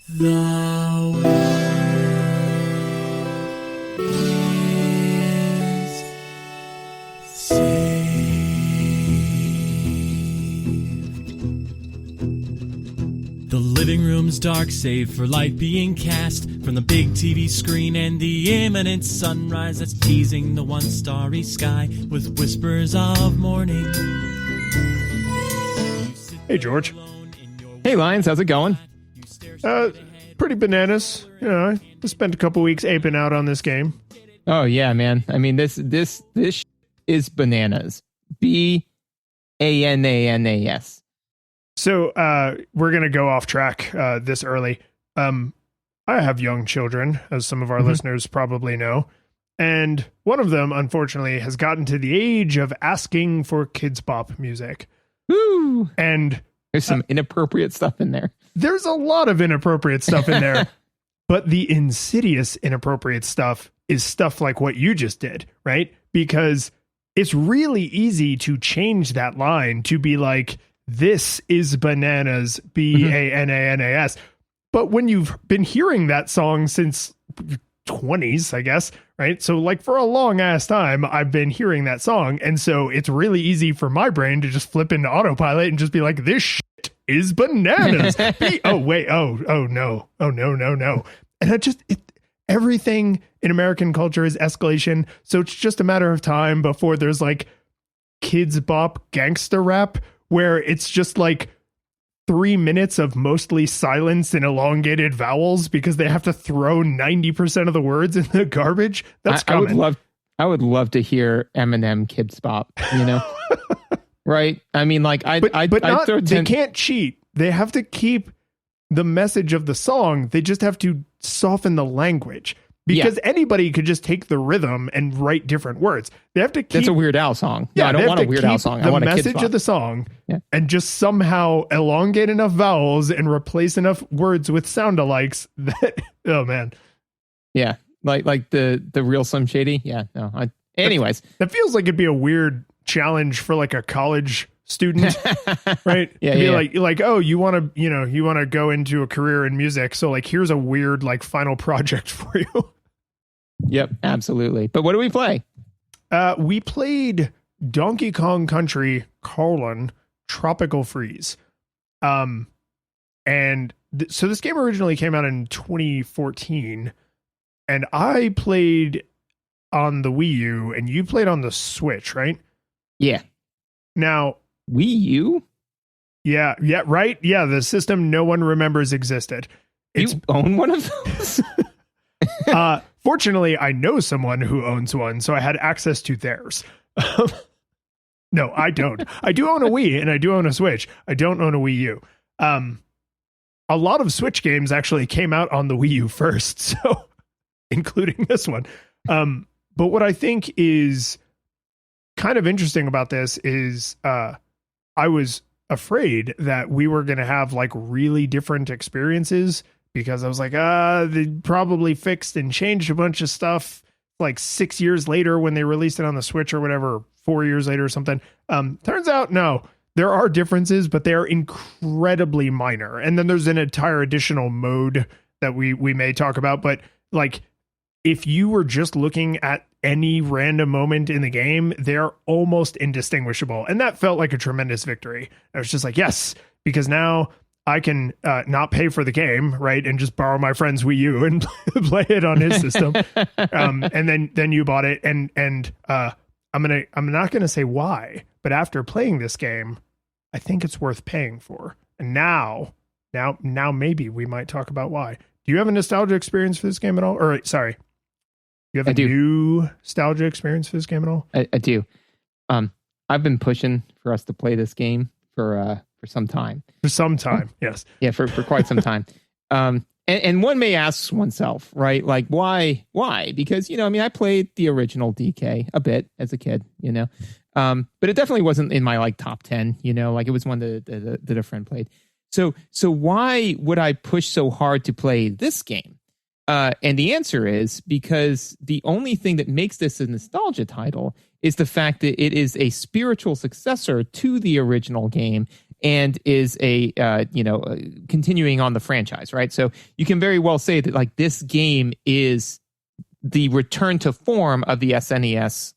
The world is saved. The living room's dark, save for light being cast from the big TV screen and the imminent sunrise that's teasing the one starry sky with whispers of morning. Hey, George. Hey, Lions, how's it going? Pretty bananas. You know, I spent a couple weeks aping out on this game. Oh yeah, man. I mean, this is bananas. BANANAS. So we're gonna go off track this early. I have young children, as some of our listeners probably know, and one of them, unfortunately, has gotten to the age of asking for kids bop music. Woo! And There's some inappropriate stuff in there. there's a lot of inappropriate stuff in there, but the insidious inappropriate stuff is stuff like what you just did, right? Because it's really easy to change that line to be like, this is bananas, BANANAS. But when you've been hearing that song since 20s, I guess, right? So like for a long ass time, I've been hearing that song. And so it's really easy for my brain to just flip into autopilot and just be like, this shit is bananas. Oh, wait. Oh, no. Oh, no. And everything in American culture is escalation. So it's just a matter of time before there's like kids bop gangster rap where it's just like 3 minutes of mostly silence and elongated vowels because they have to throw 90% of the words in the garbage. That's coming. I would love to hear Eminem Kids Bop, you know? Right? I mean, like, they can't cheat. They have to keep the message of the song. They just have to soften the language because anybody could just take the rhythm and write different words. They have to keep. That's a Weird Al song. Yeah, I don't want a Weird Al song. I want a Kids Bop. The message of the song and just somehow elongate enough vowels and replace enough words with sound alikes that, oh man. Yeah. Like the real Slim Shady. Yeah. No. Anyways. That feels like it'd be a weird challenge for like a college student, right? Like, oh, you want to go into a career in music. So like, here's a weird, like final project for you. Yep. Absolutely. But what do we play? We played Donkey Kong Country: Tropical Freeze. So this game originally came out in 2014 and I played on the Wii U and you played on the Switch, right? Yeah. Now, Wii U? Yeah, right? Yeah, the system no one remembers existed. You own one of those? Fortunately, I know someone who owns one, so I had access to theirs. No, I don't. I do own a Wii and I do own a Switch. I don't own a Wii U. A lot of Switch games actually came out on the Wii U first, so including this one. But what I think is kind of interesting about this is I was afraid that we were going to have like really different experiences because I was like, they probably fixed and changed a bunch of stuff like 6 years later when they released it on the Switch or whatever, 4 years later or something. Turns out, no, there are differences, but they are incredibly minor. And then there's an entire additional mode that we may talk about. But like, if you were just looking at any random moment in the game, they're almost indistinguishable. And that felt like a tremendous victory. I was just like, yes, because now I can not pay for the game, right? And just borrow my friend's Wii U and play it on his system. And then you bought it. And I'm not going to say why, but after playing this game, I think it's worth paying for. And now maybe we might talk about why. Do you have a nostalgia experience for this game at all? Or sorry. You have a new nostalgia experience for this game at all? I do. I've been pushing for us to play this game for some time. For some time, yes. Yeah, for quite some time. And one may ask oneself, right? Like, why? Because, I played the original DK a bit as a kid, but it definitely wasn't in my like top 10, like it was one that a friend played. So why would I push so hard to play this game? And the answer is because the only thing that makes this a nostalgia title is the fact that it is a spiritual successor to the original game and is a continuing on the franchise, right? So you can very well say that like this game is the return to form of the SNES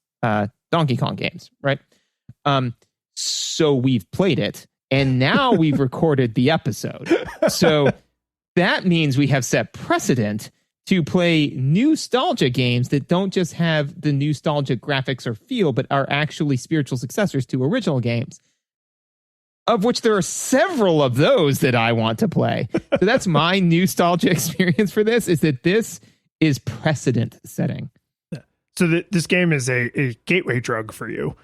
Donkey Kong games, right? So we've played it, and now we've recorded the episode. So that means we have set precedent to play NEWstalgia games that don't just have the nostalgic graphics or feel, but are actually spiritual successors to original games, of which there are several of those that I want to play. So that's my NEWstalgia experience for this, is that this is precedent setting. So this game is a gateway drug for you.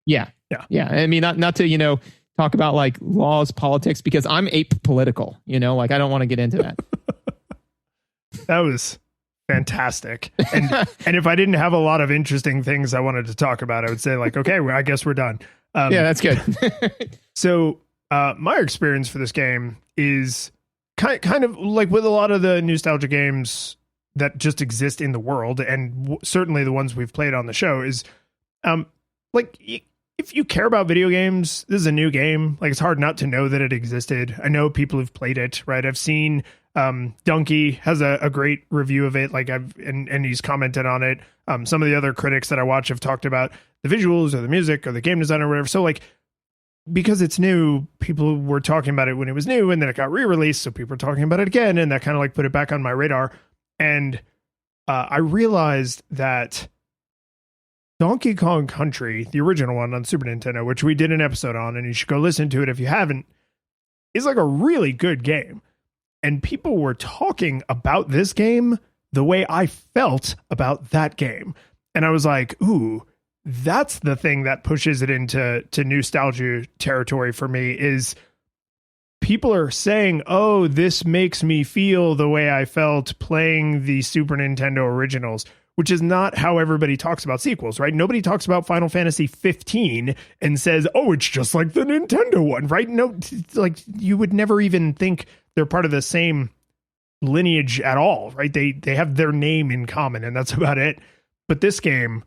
Yeah. I mean, not to, talk about like laws, politics, because I'm apolitical, like I don't want to get into that. That was fantastic. And if I didn't have a lot of interesting things I wanted to talk about, I would say like, okay, well, I guess we're done. Yeah, that's good. So my experience for this game is kind of like with a lot of the nostalgia games that just exist in the world, and certainly the ones we've played on the show, is like if you care about video games, this is a new game. Like, it's hard not to know that it existed. I know people who've played it, right? I've seen Donkey has a great review of it, like and he's commented on it. Some of the other critics that I watch have talked about the visuals or the music or the game design or whatever. So like, because it's new, people were talking about it when it was new, and then it got re-released, so people were talking about it again, and that kind of like put it back on my radar. And I realized that Donkey Kong Country, the original one on Super Nintendo, which we did an episode on, and you should go listen to it if you haven't, is like a really good game. And people were talking about this game the way I felt about that game. And I was like, ooh, that's the thing that pushes it into nostalgia territory for me, is people are saying, oh, this makes me feel the way I felt playing the Super Nintendo originals, which is not how everybody talks about sequels, right? Nobody talks about Final Fantasy 15 and says, oh, it's just like the Nintendo one, right? No, like you would never even think they're part of the same lineage at all, right? They have their name in common, and that's about it. But this game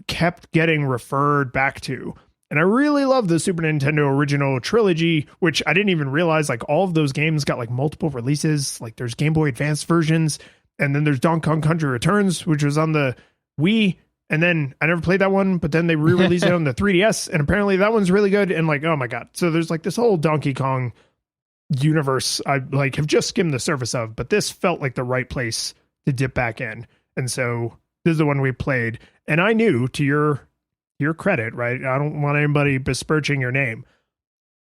kept getting referred back to. And I really love the Super Nintendo original trilogy, which I didn't even realize, like, all of those games got like multiple releases. Like, there's Game Boy Advance versions, and then there's Donkey Kong Country Returns, which was on the Wii. And then I never played that one, but then they re-released it on the 3DS, and apparently that one's really good. And like, oh my God. So there's like this whole Donkey Kong universe I like have just skimmed the surface of, but this felt like the right place to dip back in. And so this is the one we played. And I knew, to your credit, right? I don't want anybody besmirching your name.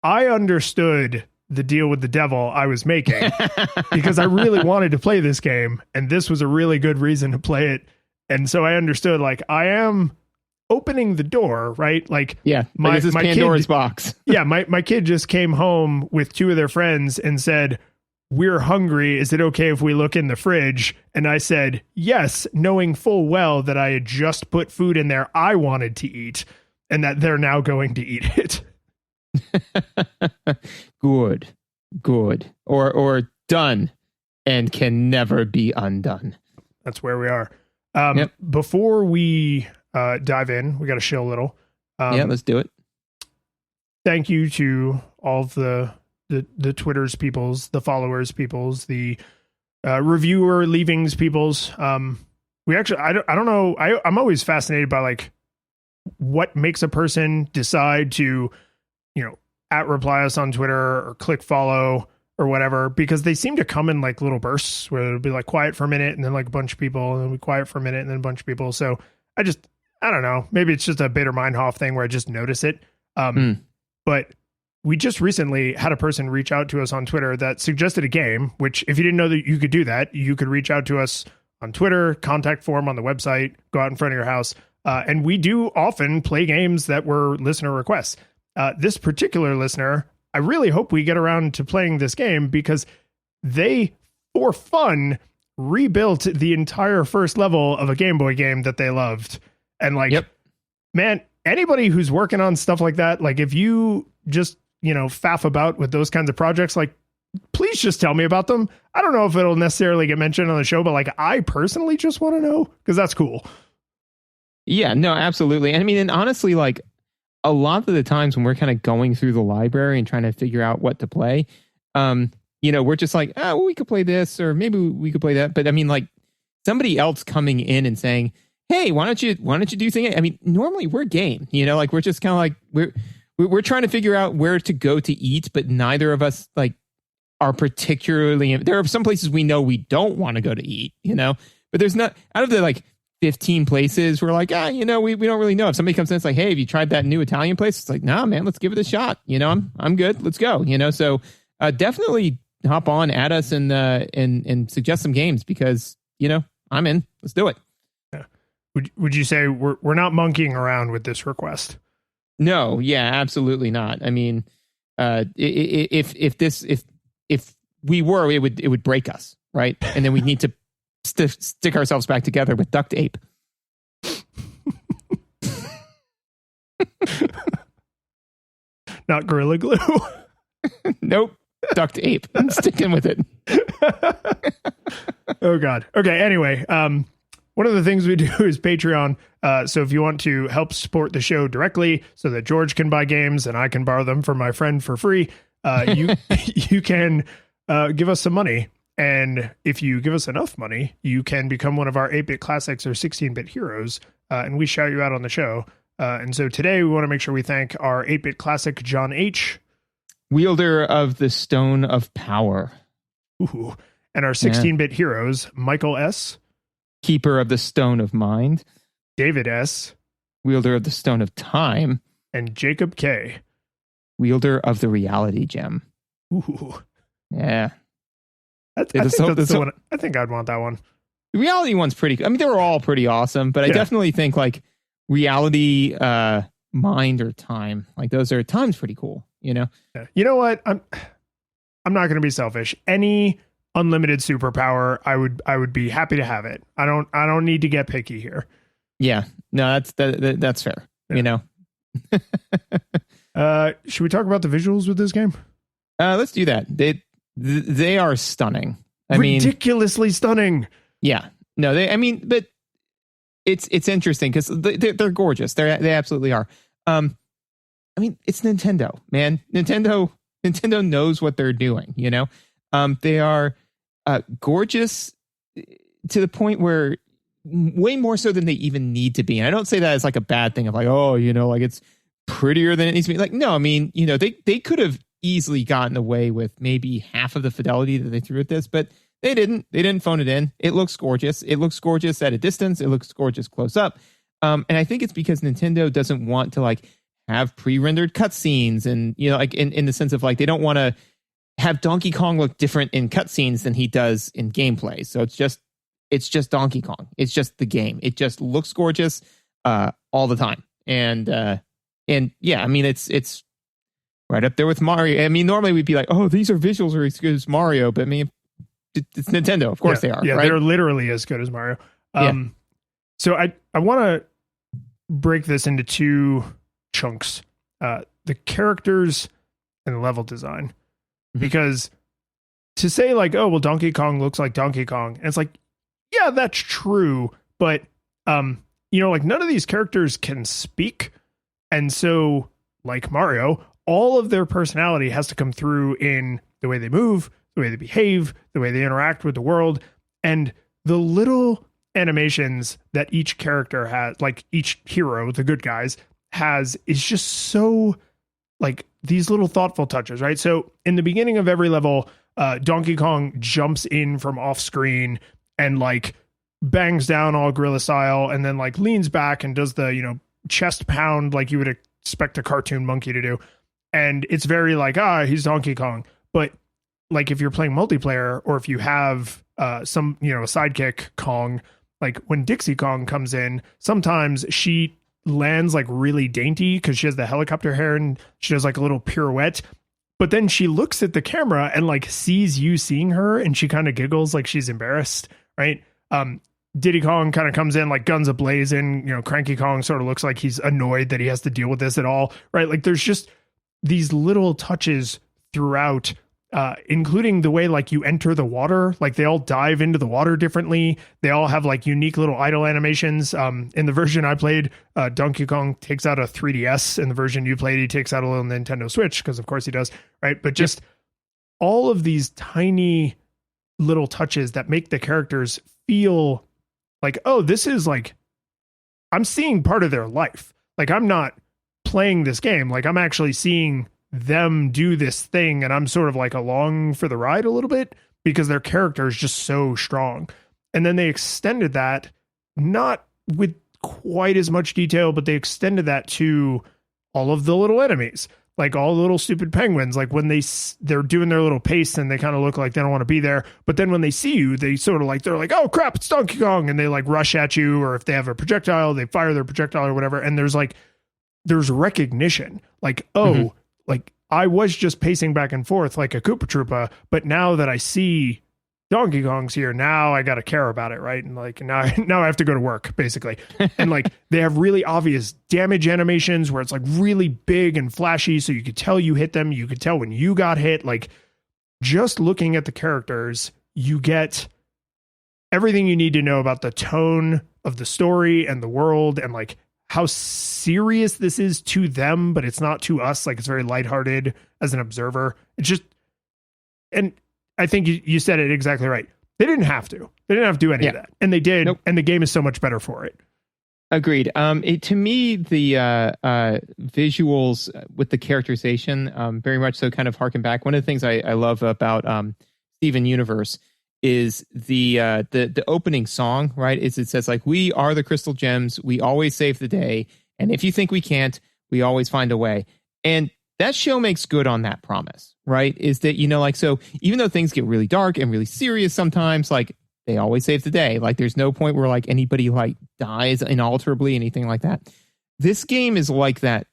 I understood the deal with the devil I was making because I really wanted to play this game, and this was a really good reason to play it. And so I understood, like, I am opening the door, right? Like, yeah, this is Pandora's box. Yeah, my kid just came home with two of their friends and said, we're hungry. Is it okay if we look in the fridge? And I said, yes, knowing full well that I had just put food in there I wanted to eat, and that they're now going to eat it. Good. Or done and can never be undone. That's where we are. Before we dive in, we got to chill a little. Yeah, let's do it. Thank you to all of the Twitter's peoples, the followers peoples, the reviewer leavings peoples. We actually, I don't know. I'm always fascinated by like what makes a person decide to, @reply us on Twitter or click follow or whatever, because they seem to come in like little bursts where it'll be like quiet for a minute and then like a bunch of people, and then we quiet for a minute and then a bunch of people. So I don't know. Maybe it's just a Bader Meinhof thing where I just notice it. But we just recently had a person reach out to us on Twitter that suggested a game, which if you didn't know that you could do that, you could reach out to us on Twitter, contact form on the website, go out in front of your house. And we do often play games that were listener requests. This particular listener, I really hope we get around to playing this game, because they, for fun, rebuilt the entire first level of a Game Boy game that they loved. And like, man, anybody who's working on stuff like that, like if you just, faff about with those kinds of projects, like, please just tell me about them. I don't know if it'll necessarily get mentioned on the show, but like, I personally just want to know, because that's cool. Yeah, no, absolutely. And I mean, and honestly, like, a lot of the times when we're kind of going through the library and trying to figure out what to play, we're just like, oh, well, we could play this, or maybe we could play that. But I mean, like somebody else coming in and saying, hey, why don't you do things? I mean, normally we're game, like we're just kind of like, we're trying to figure out where to go to eat, but neither of us like are particularly, there are some places we know we don't want to go to eat, but there's not, out of the like 15 places, we're like, we don't really know. If somebody comes in, it's like, hey, have you tried that new Italian place? It's like, nah, man, let's give it a shot. I'm good. Let's go. So definitely hop on at us and suggest some games because, I'm in. Let's do it. Yeah. Would you say we're not monkeying around with this request? No, yeah, absolutely not. I mean, if we were, it would break us, right? And then we need to stick ourselves back together with duct tape. Not Gorilla Glue. Nope, duct tape. I'm sticking with it. Oh God. Okay. Anyway, one of the things we do is Patreon. So if you want to help support the show directly so that George can buy games and I can borrow them from my friend for free, you can give us some money. And if you give us enough money, you can become one of our 8-bit classics or 16-bit heroes, and we shout you out on the show. And so today we want to make sure we thank our 8-bit classic, John H., wielder of the Stone of Power. Ooh. And our 16-bit heroes, Michael S., keeper of the Stone of Mind, David S., wielder of the Stone of Time, and Jacob K., wielder of the Reality Gem. Ooh. Yeah. I think I'd want that one. The reality one's pretty. I mean, they were all pretty awesome, but I definitely think like reality, mind or time, like those are times pretty cool. Yeah. You know what? I'm not going to be selfish. Any unlimited superpower, I would be happy to have it. I don't need to get picky here. Yeah. No, that's fair. Yeah. Should we talk about the visuals with this game? Let's do that. They are stunning. Ridiculously stunning. Yeah. No, but it's interesting because they're gorgeous. They absolutely are. It's Nintendo, man. Nintendo knows what they're doing. They are gorgeous to the point where way more so than they even need to be. And I don't say that as like a bad thing of like, oh, like it's prettier than it needs to be. Like, no, I mean, they could have easily gotten away with maybe half of the fidelity that they threw at this, but they didn't phone it in. It looks gorgeous. It looks gorgeous at a distance. It looks gorgeous close up. And I think it's because Nintendo doesn't want to like have pre-rendered cutscenes and, like in the sense of like, they don't want to have Donkey Kong look different in cutscenes than he does in gameplay. So it's just Donkey Kong. It's just the game. It just looks gorgeous, all the time. And yeah, I mean, it's right up there with Mario. I mean, normally we'd be like, oh, these are visuals are as good as Mario, but I mean, it's Nintendo. Of course they are. Yeah, right? They're literally as good as Mario. So I want to break this into two chunks. The characters and the level design. Because to say like, oh, well, Donkey Kong looks like Donkey Kong. And it's like, yeah, that's true. But, like none of these characters can speak. And so like Mario, all of their personality has to come through in the way they move, the way they behave, the way they interact with the world. And the little animations that each character has, like each hero, the good guys, has, is just so like these little thoughtful touches, right? So in the beginning of every level, Donkey Kong jumps in from off screen and like bangs down all gorilla style and then like leans back and does the, chest pound like you would expect a cartoon monkey to do. And it's very like, he's Donkey Kong. But like if you're playing multiplayer or if you have some, a sidekick Kong, like when Dixie Kong comes in, sometimes she lands like really dainty because she has the helicopter hair and she does like a little pirouette. But then she looks at the camera and like sees you seeing her and she kind of giggles like she's embarrassed, right? Diddy Kong kind of comes in like guns a-blazing, Cranky Kong sort of looks like he's annoyed that he has to deal with this at all, right? Like there's just these little touches throughout including the way like you enter the water. Like they all dive into the water differently. They all have like unique little idle animations. In the version I played, Donkey Kong takes out a 3DS. In the version you played, he takes out a little Nintendo Switch, because of course he does, right? But just all of these tiny little touches that make the characters feel like, oh, this is like, I'm seeing part of their life. Like I'm not playing this game. Like I'm actually seeing them do this thing, and I'm sort of like along for the ride a little bit, because their character is just so strong. And then they extended that, not with quite as much detail, but they extended that to all of the little enemies, like all the little stupid penguins. Like when they're doing their little pace and they kind of look like they don't want to be there, but then when they see you, they sort of like, they're like, oh crap, it's Donkey Kong, and they like rush at you, or if they have a projectile, they fire their projectile or whatever. And there's recognition, like, oh, like I was just pacing back and forth like a Koopa Troopa, but now that I see Donkey Kong's here, now I got to care about it, right? And like now I have to go to work, basically. And like they have really obvious damage animations where it's like really big and flashy, so you could tell you hit them, you could tell when you got hit. Like just looking at the characters, you get everything you need to know about the tone of the story and the world, and like how serious this is to them, but it's not to us. Like it's very lighthearted as an observer. It's just, and I think you said it exactly right. They didn't have to. They didn't have to do any of that, and they did. Nope. And the game is so much better for it. Agreed. To me, the visuals with the characterization very much so kind of harken back. One of the things I love about Steven Universe is the opening song, right? It says like, we are the crystal gems, we always save the day, and if you think we can't, we always find a way. And that show makes good on that promise, right? Is that, like, so even though things get really dark and really serious sometimes, like they always save the day. Like there's no point where like anybody like dies inalterably, anything like that. This game is like that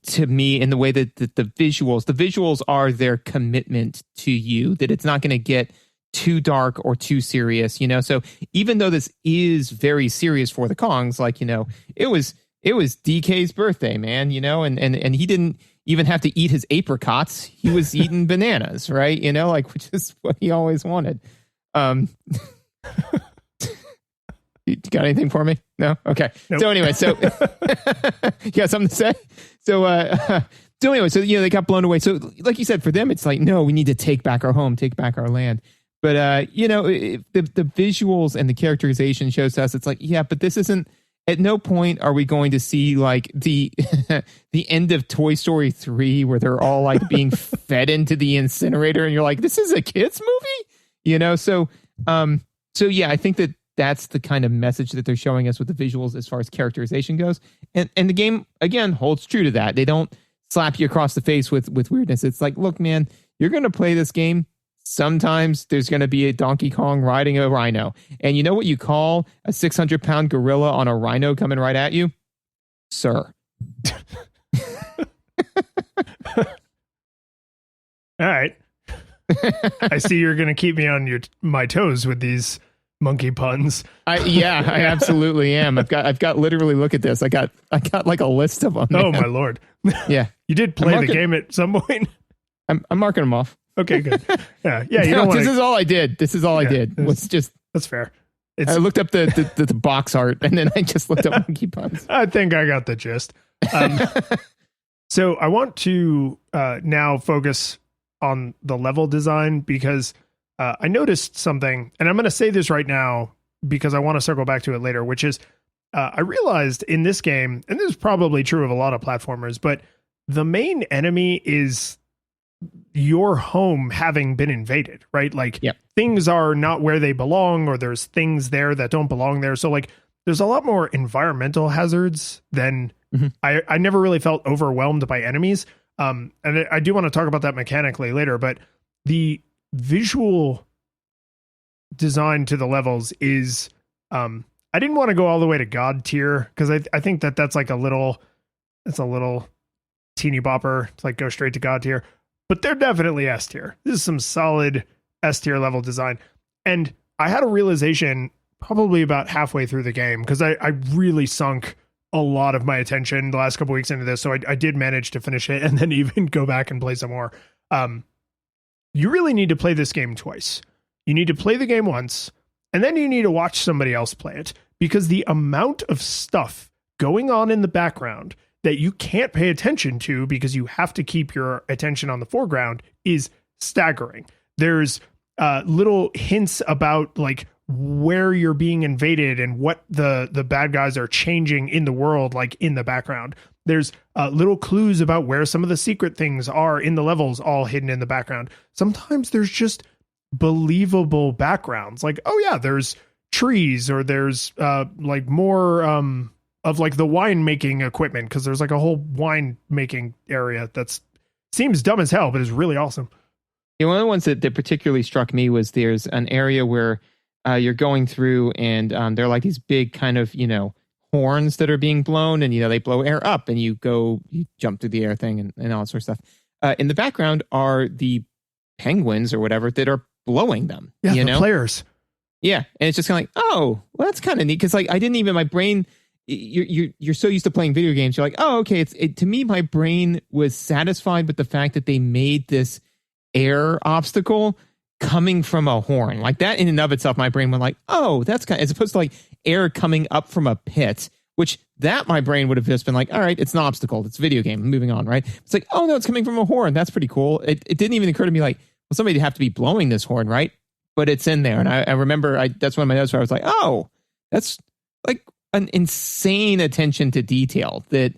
to me, in the way that the visuals are their commitment to you, that it's not going to get too dark or too serious, so even though this is very serious for the Kongs, like, it was DK's birthday, man, and he didn't even have to eat his apricots. He was eating bananas, right? Like, which is what he always wanted. You got anything for me? No? Okay. Nope. So anyway, you got something to say? So anyway, they got blown away. So like you said, for them, it's like, no, we need to take back our home, take back our land. But, the visuals and the characterization shows us, it's like, yeah, but this isn't, at no point are we going to see like the the end of Toy Story 3 where they're all like being fed into the incinerator and you're like, this is a kid's movie, So yeah, I think that's the kind of message that they're showing us with the visuals as far as characterization goes. And the game, again, holds true to that. They don't slap you across the face with weirdness. It's like, look, man, you're going to play this game. Sometimes there's going to be a Donkey Kong riding a rhino. And you know what you call a 600-pound gorilla on a rhino coming right at you? Sir. All right. I see you're going to keep me on my toes with these monkey puns. I absolutely am. I've got literally, look at this. I got like a list of them. Man. Oh my Lord. Yeah. You did play the game at some point. I'm marking them off. Okay, good. Yeah. You don't This is all I did. I did. That's fair. I looked up the box art, and then I just looked up monkey puns. I think I got the gist. So I want to now focus on the level design, because I noticed something, and I'm going to say this right now because I want to circle back to it later, which is I realized in this game, and this is probably true of a lot of platformers, but the main enemy is your home having been invaded, right? Like things are not where they belong, or there's things there that don't belong there. So like there's a lot more environmental hazards than I never really felt overwhelmed by enemies. And I do want to talk about that mechanically later, but the visual design to the levels is, I didn't want to go all the way to God tier, because I think that's like it's a little teeny bopper to like go straight to God tier. But they're definitely S tier. This is some solid S tier level design. And I had a realization probably about halfway through the game, because I really sunk a lot of my attention the last couple weeks into this. So I did manage to finish it and then even go back and play some more. you really need to play this game twice. You need to play the game once, and then you need to watch somebody else play it, because the amount of stuff going on in the background that you can't pay attention to because you have to keep your attention on the foreground is staggering. There's little hints about like where you're being invaded and what the bad guys are changing in the world, like in the background. There's little clues about where some of the secret things are in the levels, all hidden in the background. Sometimes there's just believable backgrounds, like, oh yeah, there's trees, or there's like more of like the wine making equipment, because there's like a whole wine making area that's seems dumb as hell, but is really awesome. Yeah, one of the ones that particularly struck me was there's an area where you're going through, and there are like these big kind of, horns that are being blown, and, they blow air up, and you jump through the air thing and all that sort of stuff. In the background are the penguins or whatever that are blowing them. Yeah, the players. Yeah, and it's just kind of like, oh, well, that's kind of neat, because like I didn't even, my brain, you're so used to playing video games, you're like, oh, okay, to me, my brain was satisfied with the fact that they made this air obstacle coming from a horn. Like that in and of itself, my brain went like, oh, that's kind of, as opposed to like air coming up from a pit, which that my brain would have just been like, all right, it's an obstacle, it's a video game, moving on, right? It's like, oh no, it's coming from a horn, that's pretty cool. It didn't even occur to me like, well, somebody would have to be blowing this horn, right? But it's in there. And I remember that's one of my notes where I was like, oh, that's like an insane attention to detail that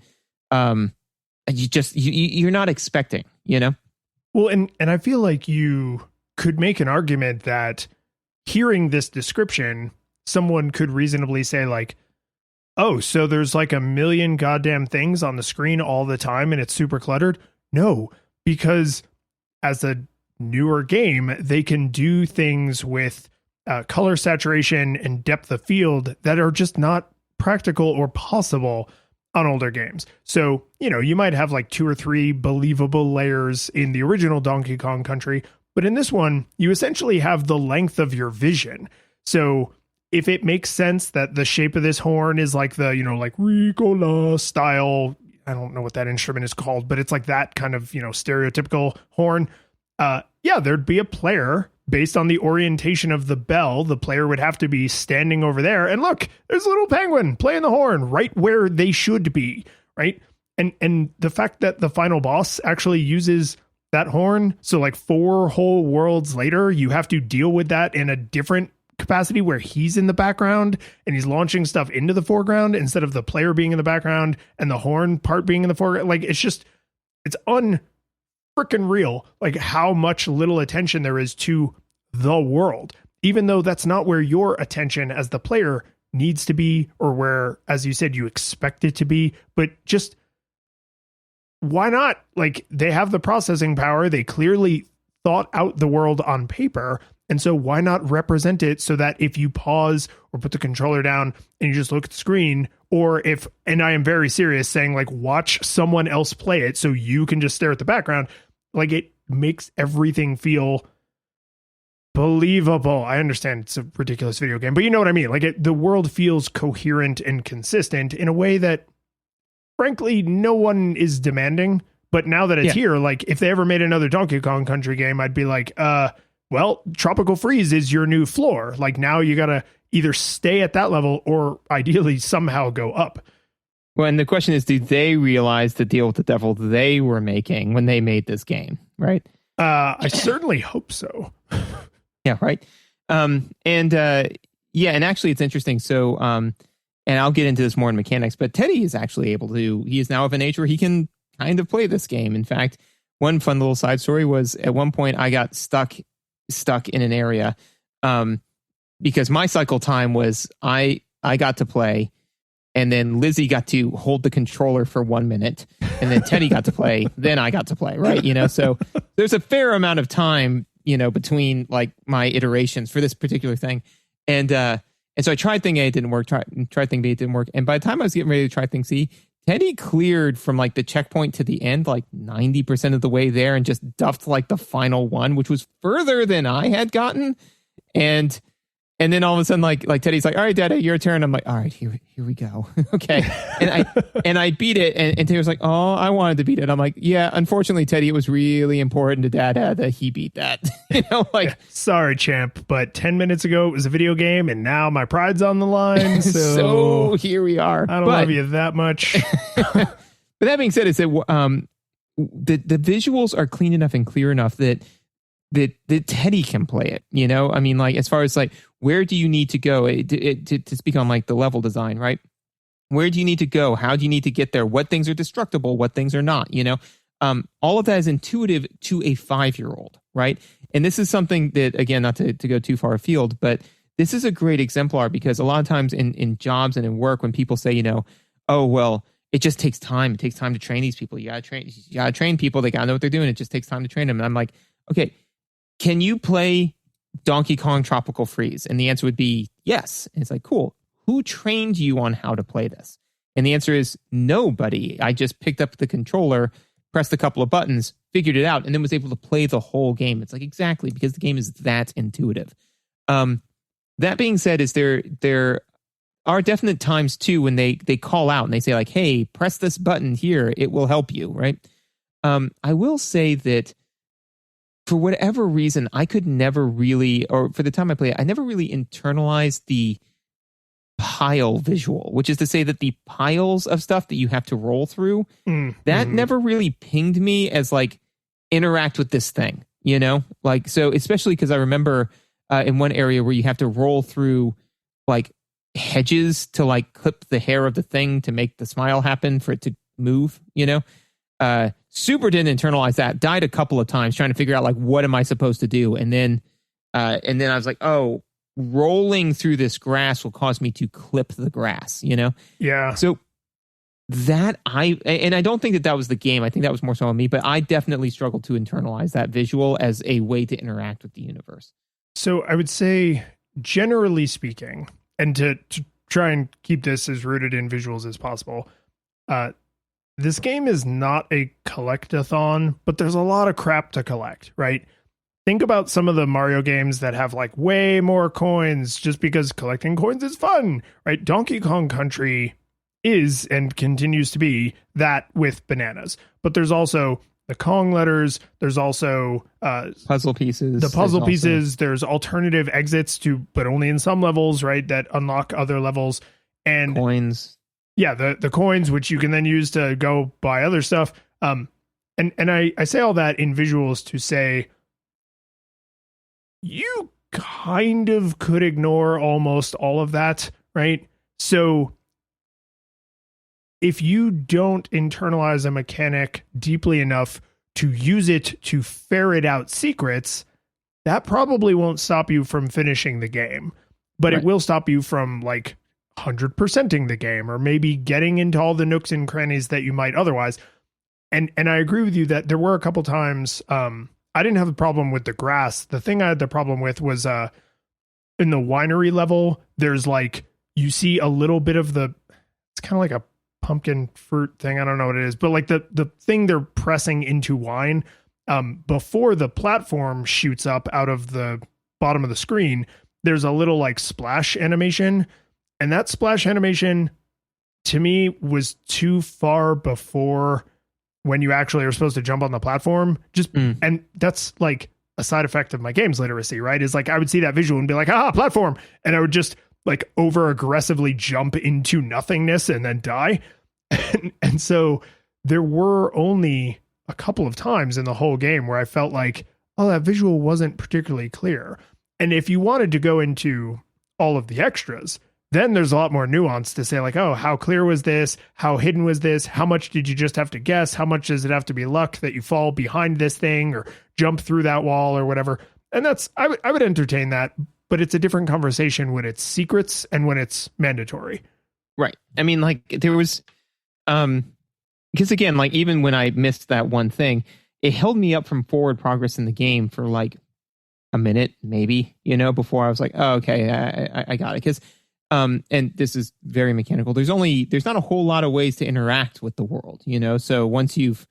you're not expecting, Well, and I feel like you could make an argument that hearing this description, someone could reasonably say like, oh, so there's like a million goddamn things on the screen all the time and it's super cluttered. No, because as a newer game, they can do things with color saturation and depth of field that are just not practical or possible on older games. So, you might have like 2 or 3 believable layers in the original Donkey Kong Country, but in this one, you essentially have the length of your vision. So if it makes sense that the shape of this horn is like the, like Ricola style, I don't know what that instrument is called, but it's like that kind of, stereotypical horn. Yeah, there'd be a player based on the orientation of the bell. The player would have to be standing over there. And look, there's a little penguin playing the horn right where they should be, right? And the fact that the final boss actually uses that horn, so like 4 whole worlds later, you have to deal with that in a different capacity where he's in the background and he's launching stuff into the foreground instead of the player being in the background and the horn part being in the foreground. Like, it's freaking real, like how much little attention there is to the world, even though that's not where your attention as the player needs to be, or where, as you said, you expect it to be. But just why not? Like, they have the processing power. They clearly thought out the world on paper. And so why not represent it so that if you pause or put the controller down and you just look at the screen, or if, and I am very serious saying like, watch someone else play it so you can just stare at the background, like it makes everything feel believable. I understand it's a ridiculous video game, but you know what I mean? Like the world feels coherent and consistent in a way that frankly, no one is demanding. But now that it's here, like if they ever made another Donkey Kong Country game, I'd be like, well, Tropical Freeze is your new floor. Like now you got to either stay at that level or ideally somehow go up. Well, and the question is, do they realize the deal with the devil they were making when they made this game, right? I certainly hope so. Yeah, right. And actually it's interesting. So, and I'll get into this more in mechanics, but Teddy is actually he is now of an age where he can kind of play this game. In fact, one fun little side story was at one point I got stuck in an area because my cycle time was I got to play, and then Lizzie got to hold the controller for 1 minute, and then Teddy got to play, then I got to play, right? So there's a fair amount of time, between like my iterations for this particular thing. And so I tried thing A, it didn't work, tried thing B, it didn't work. And by the time I was getting ready to try thing C, Teddy cleared from like the checkpoint to the end, like 90% of the way there, and just duffed like the final one, which was further than I had gotten. And And then all of a sudden, like Teddy's like, all right, Daddy, your turn. I'm like, all right, here we go. Okay. And I beat it. And Teddy was like, oh, I wanted to beat it. I'm like, yeah, unfortunately, Teddy, it was really important to Dad that he beat that. Like, sorry, champ, but 10 minutes ago it was a video game and now my pride's on the line. So here we are. I don't love you that much. But that being said, is that the visuals are clean enough and clear enough that Teddy can play it, I mean, like, as far as like, where do you need to go to speak on like the level design, right? Where do you need to go? How do you need to get there? What things are destructible? What things are not, all of that is intuitive to a 5-year-old, right? And this is something that, again, not to go too far afield, but this is a great exemplar because a lot of times in jobs and in work, when people say, oh, well, it just takes time. It takes time to train these people. You gotta train people. They gotta know what they're doing. It just takes time to train them. And I'm like, okay, can you play Donkey Kong Tropical Freeze? And the answer would be yes. And it's like, cool. Who trained you on how to play this? And the answer is nobody. I just picked up the controller, pressed a couple of buttons, figured it out, and then was able to play the whole game. It's like, exactly, because the game is that intuitive. That being said, is there are definite times too when they call out and they say like, hey, press this button here. It will help you, right? I will say that for whatever reason, I could never really, or for the time I played, I never really internalized the pile visual, which is to say that the piles of stuff that you have to roll through, that never really pinged me as like, interact with this thing, Like, so especially because I remember in one area where you have to roll through like hedges to like clip the hair of the thing to make the smile happen for it to move, super didn't internalize that. Died a couple of times trying to figure out like, what am I supposed to do? And then I was like, oh, rolling through this grass will cause me to clip the grass, Yeah. So that I don't think that was the game. I think that was more so on me, but I definitely struggled to internalize that visual as a way to interact with the universe. So I would say, generally speaking, and to try and keep this as rooted in visuals as possible, this game is not a collect-a-thon, but there's a lot of crap to collect, right? Think about some of the Mario games that have like way more coins just because collecting coins is fun, right? Donkey Kong Country is and continues to be that with bananas. But there's also the Kong letters. There's also puzzle pieces. The puzzle pieces. There's alternative exits but only in some levels, right? That unlock other levels. And coins. Yeah, the coins, which you can then use to go buy other stuff. And I say all that in visuals to say, you kind of could ignore almost all of that, right? So if you don't internalize a mechanic deeply enough to use it to ferret out secrets, that probably won't stop you from finishing the game. But It will stop you from like 100%ing the game, or maybe getting into all the nooks and crannies that you might otherwise. And I agree with you that there were a couple times, I didn't have a problem with the grass. The thing I had the problem with was in the winery level, there's like, you see a little bit of it's kind of like a pumpkin fruit thing. I don't know what it is, but like the thing they're pressing into wine, before the platform shoots up out of the bottom of the screen, there's a little like splash animation. And that splash animation to me was too far before when you actually are supposed to jump on the platform. And that's like a side effect of my games literacy, right? Is like, I would see that visual and be like, platform. And I would just like over aggressively jump into nothingness and then die. And so there were only a couple of times in the whole game where I felt like, oh, that visual wasn't particularly clear. And if you wanted to go into all of the extras, then there's a lot more nuance to say like, oh, how clear was this? How hidden was this? How much did you just have to guess? How much does it have to be luck that you fall behind this thing or jump through that wall or whatever? And I would entertain that, but it's a different conversation when it's secrets and when it's mandatory. Right. I mean, like there was, because again, like even when I missed that one thing, it held me up from forward progress in the game for like a minute, maybe, before I was like, oh, okay, I got it. Because and this is very mechanical. There's not a whole lot of ways to interact with the world, So once you've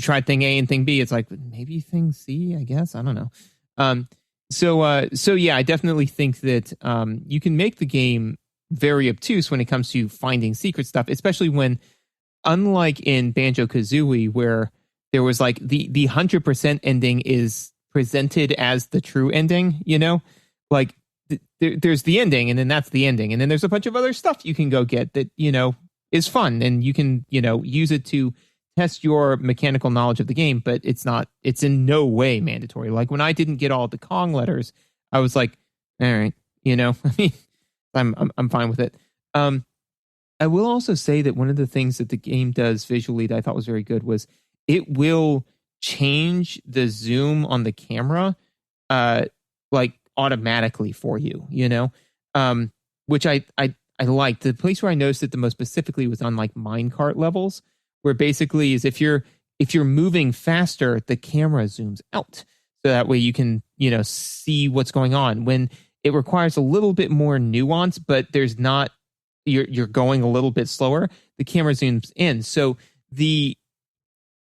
tried thing A and thing B, it's like maybe thing C, I guess. I don't know. So yeah, I definitely think that you can make the game very obtuse when it comes to finding secret stuff, especially when, unlike in Banjo-Kazooie, where there was like the 100% ending is presented as the true ending, like there's the ending and then that's the ending. And then there's a bunch of other stuff you can go get that, is fun and you can, use it to test your mechanical knowledge of the game, but it's in no way mandatory. Like when I didn't get all the Kong letters, I was like, all right, I mean, I'm fine with it. I will also say that one of the things that the game does visually that I thought was very good was it will change the zoom on the camera, like automatically for you, which I liked. The place where I noticed it the most specifically was on like minecart levels, where basically is if you're moving faster, the camera zooms out. So that way you can, see what's going on. When it requires a little bit more nuance, but there's not, you're going a little bit slower, the camera zooms in. So the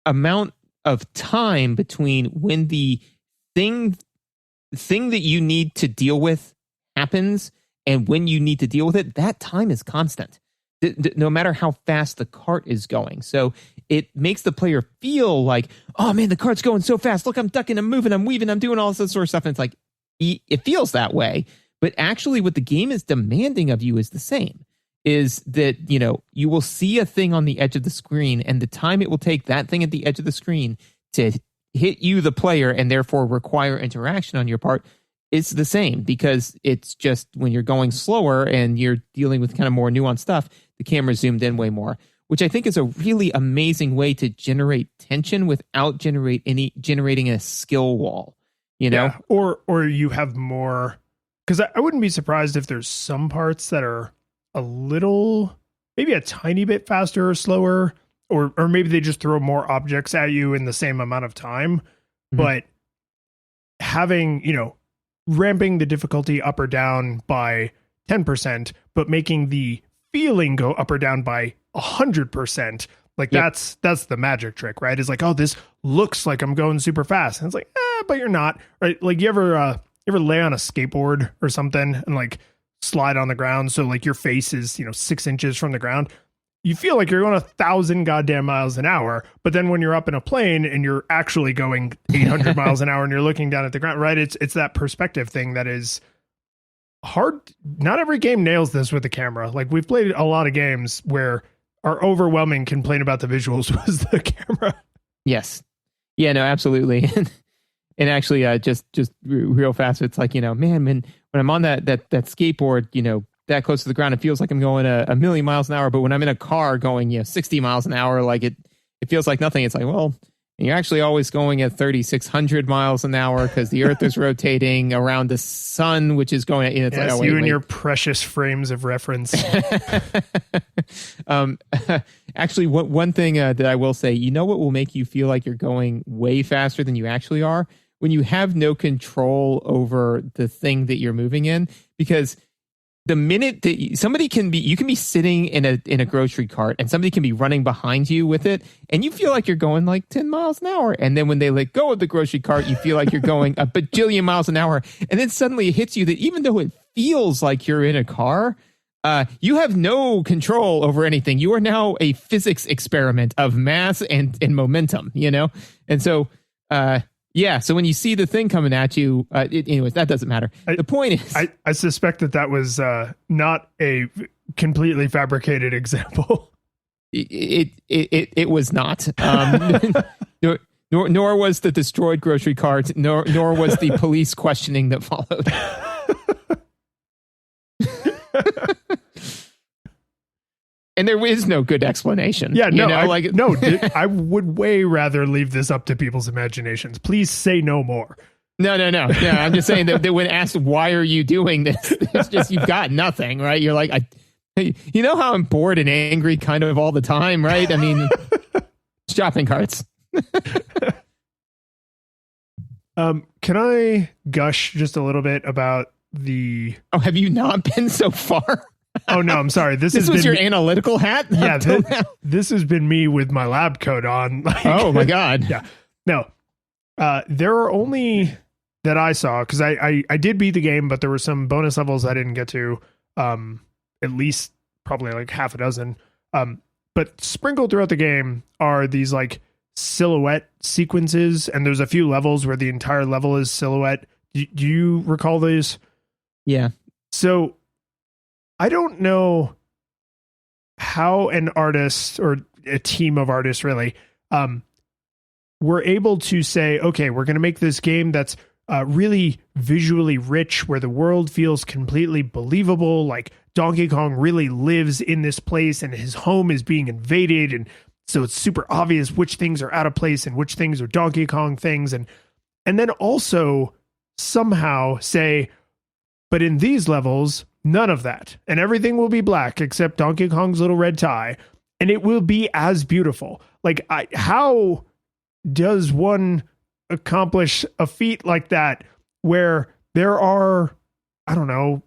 amount of time between when the thing that you need to deal with happens and when you need to deal with it, that time is constant. No matter how fast the cart is going. So it makes the player feel like, oh man, the cart's going so fast. Look, I'm ducking, I'm moving, I'm weaving, I'm doing all this sort of stuff. And it's like, it feels that way. But actually what the game is demanding of you is the same. Is that, you will see a thing on the edge of the screen and the time it will take that thing at the edge of the screen to hit you, the player, and therefore require interaction on your part, it's the same, because it's just when you're going slower and you're dealing with kind of more nuanced stuff, the camera zoomed in way more, which I think is a really amazing way to generate tension without generating a skill wall, Yeah, or you have more, because I wouldn't be surprised if there's some parts that are a little, maybe a tiny bit faster or slower, or maybe they just throw more objects at you in the same amount of time. Mm-hmm. But having, ramping the difficulty up or down by 10%, but making the feeling go up or down by 100%, like yep. that's the magic trick, right? It's like, oh, this looks like I'm going super fast. And it's like, but you're not, right? Like you ever lay on a skateboard or something and like slide on the ground, so like your face is 6 inches from the ground, you feel like you're going 1,000 goddamn miles an hour, but then when you're up in a plane and you're actually going 800 miles an hour and you're looking down at the ground, right? It's that perspective thing that is hard. Not every game nails this with the camera. Like we've played a lot of games where our overwhelming complaint about the visuals was the camera. Yes. Yeah, no, absolutely. And actually, just real fast, it's like, man, when I'm on that skateboard, that close to the ground, it feels like I'm going a million miles an hour. But when I'm in a car going, 60 miles an hour, like it feels like nothing. It's like, well, you're actually always going at 3,600 miles an hour because the Earth is rotating around the sun, which is going. It's yes, like, oh, wait, and your precious frames of reference. Actually, one thing that I will say, what will make you feel like you're going way faster than you actually are? When you have no control over the thing that you're moving in, because the minute that you can be sitting in a grocery cart and somebody can be running behind you with it and you feel like you're going like 10 miles an hour. And then when they let go of the grocery cart, you feel like you're going a bajillion miles an hour. And then suddenly it hits you that even though it feels like you're in a car, you have no control over anything. You are now a physics experiment of mass and momentum, And so, yeah, so when you see the thing coming at you, anyways, that doesn't matter. The point is... I suspect that was not a completely fabricated example. It was not. Nor was the destroyed grocery cart, nor was the police questioning that followed. And there is no good explanation. Yeah, no, I would way rather leave this up to people's imaginations. Please say no more. No. I'm just saying that when asked, why are you doing this? It's just, you've got nothing, right? You're like, you know how I'm bored and angry kind of all the time, right? I mean, shopping carts. Can I gush just a little bit about the... Oh, have you not been so far? Oh, no, I'm sorry. This was your analytical hat? Yeah, this has been me with my lab coat on. Oh, my God. Yeah. No, there are only that I saw, because I did beat the game, but there were some bonus levels I didn't get to, at least probably like half a dozen. But sprinkled throughout the game are these like silhouette sequences, and there's a few levels where the entire level is silhouette. Do you recall these? Yeah. So I don't know how an artist or a team of artists really were able to say, okay, we're going to make this game that's really visually rich, where the world feels completely believable. Like Donkey Kong really lives in this place and his home is being invaded. And so it's super obvious which things are out of place and which things are Donkey Kong things. And then also somehow say, but in these levels, none of that. And everything will be black except Donkey Kong's little red tie. And it will be as beautiful. Like, how does one accomplish a feat like that where there are, I don't know,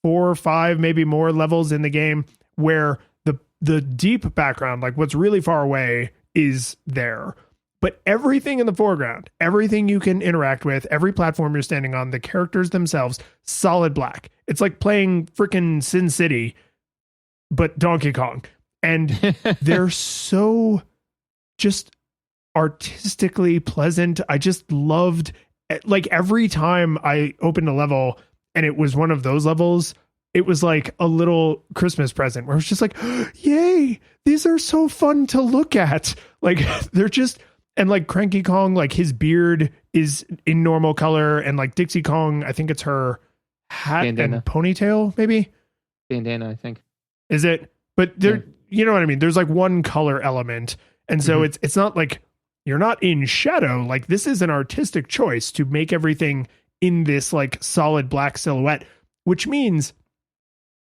4 or 5, maybe more levels in the game where the deep background, like what's really far away, is there. But everything in the foreground, everything you can interact with, every platform you're standing on, the characters themselves, solid black. It's like playing freaking Sin City, but Donkey Kong. And they're so just artistically pleasant. I just loved, like, every time I opened a level and it was one of those levels, it was like a little Christmas present where I was just like, yay, these are so fun to look at. Like, they're just, and like Cranky Kong, like his beard is in normal color, and like Dixie Kong, I think it's her hat bandana and ponytail, maybe bandana, I think. Is it? But there, you know what I mean? There's like one color element. And so it's not like you're not in shadow. Like, this is an artistic choice to make everything in this like solid black silhouette, which means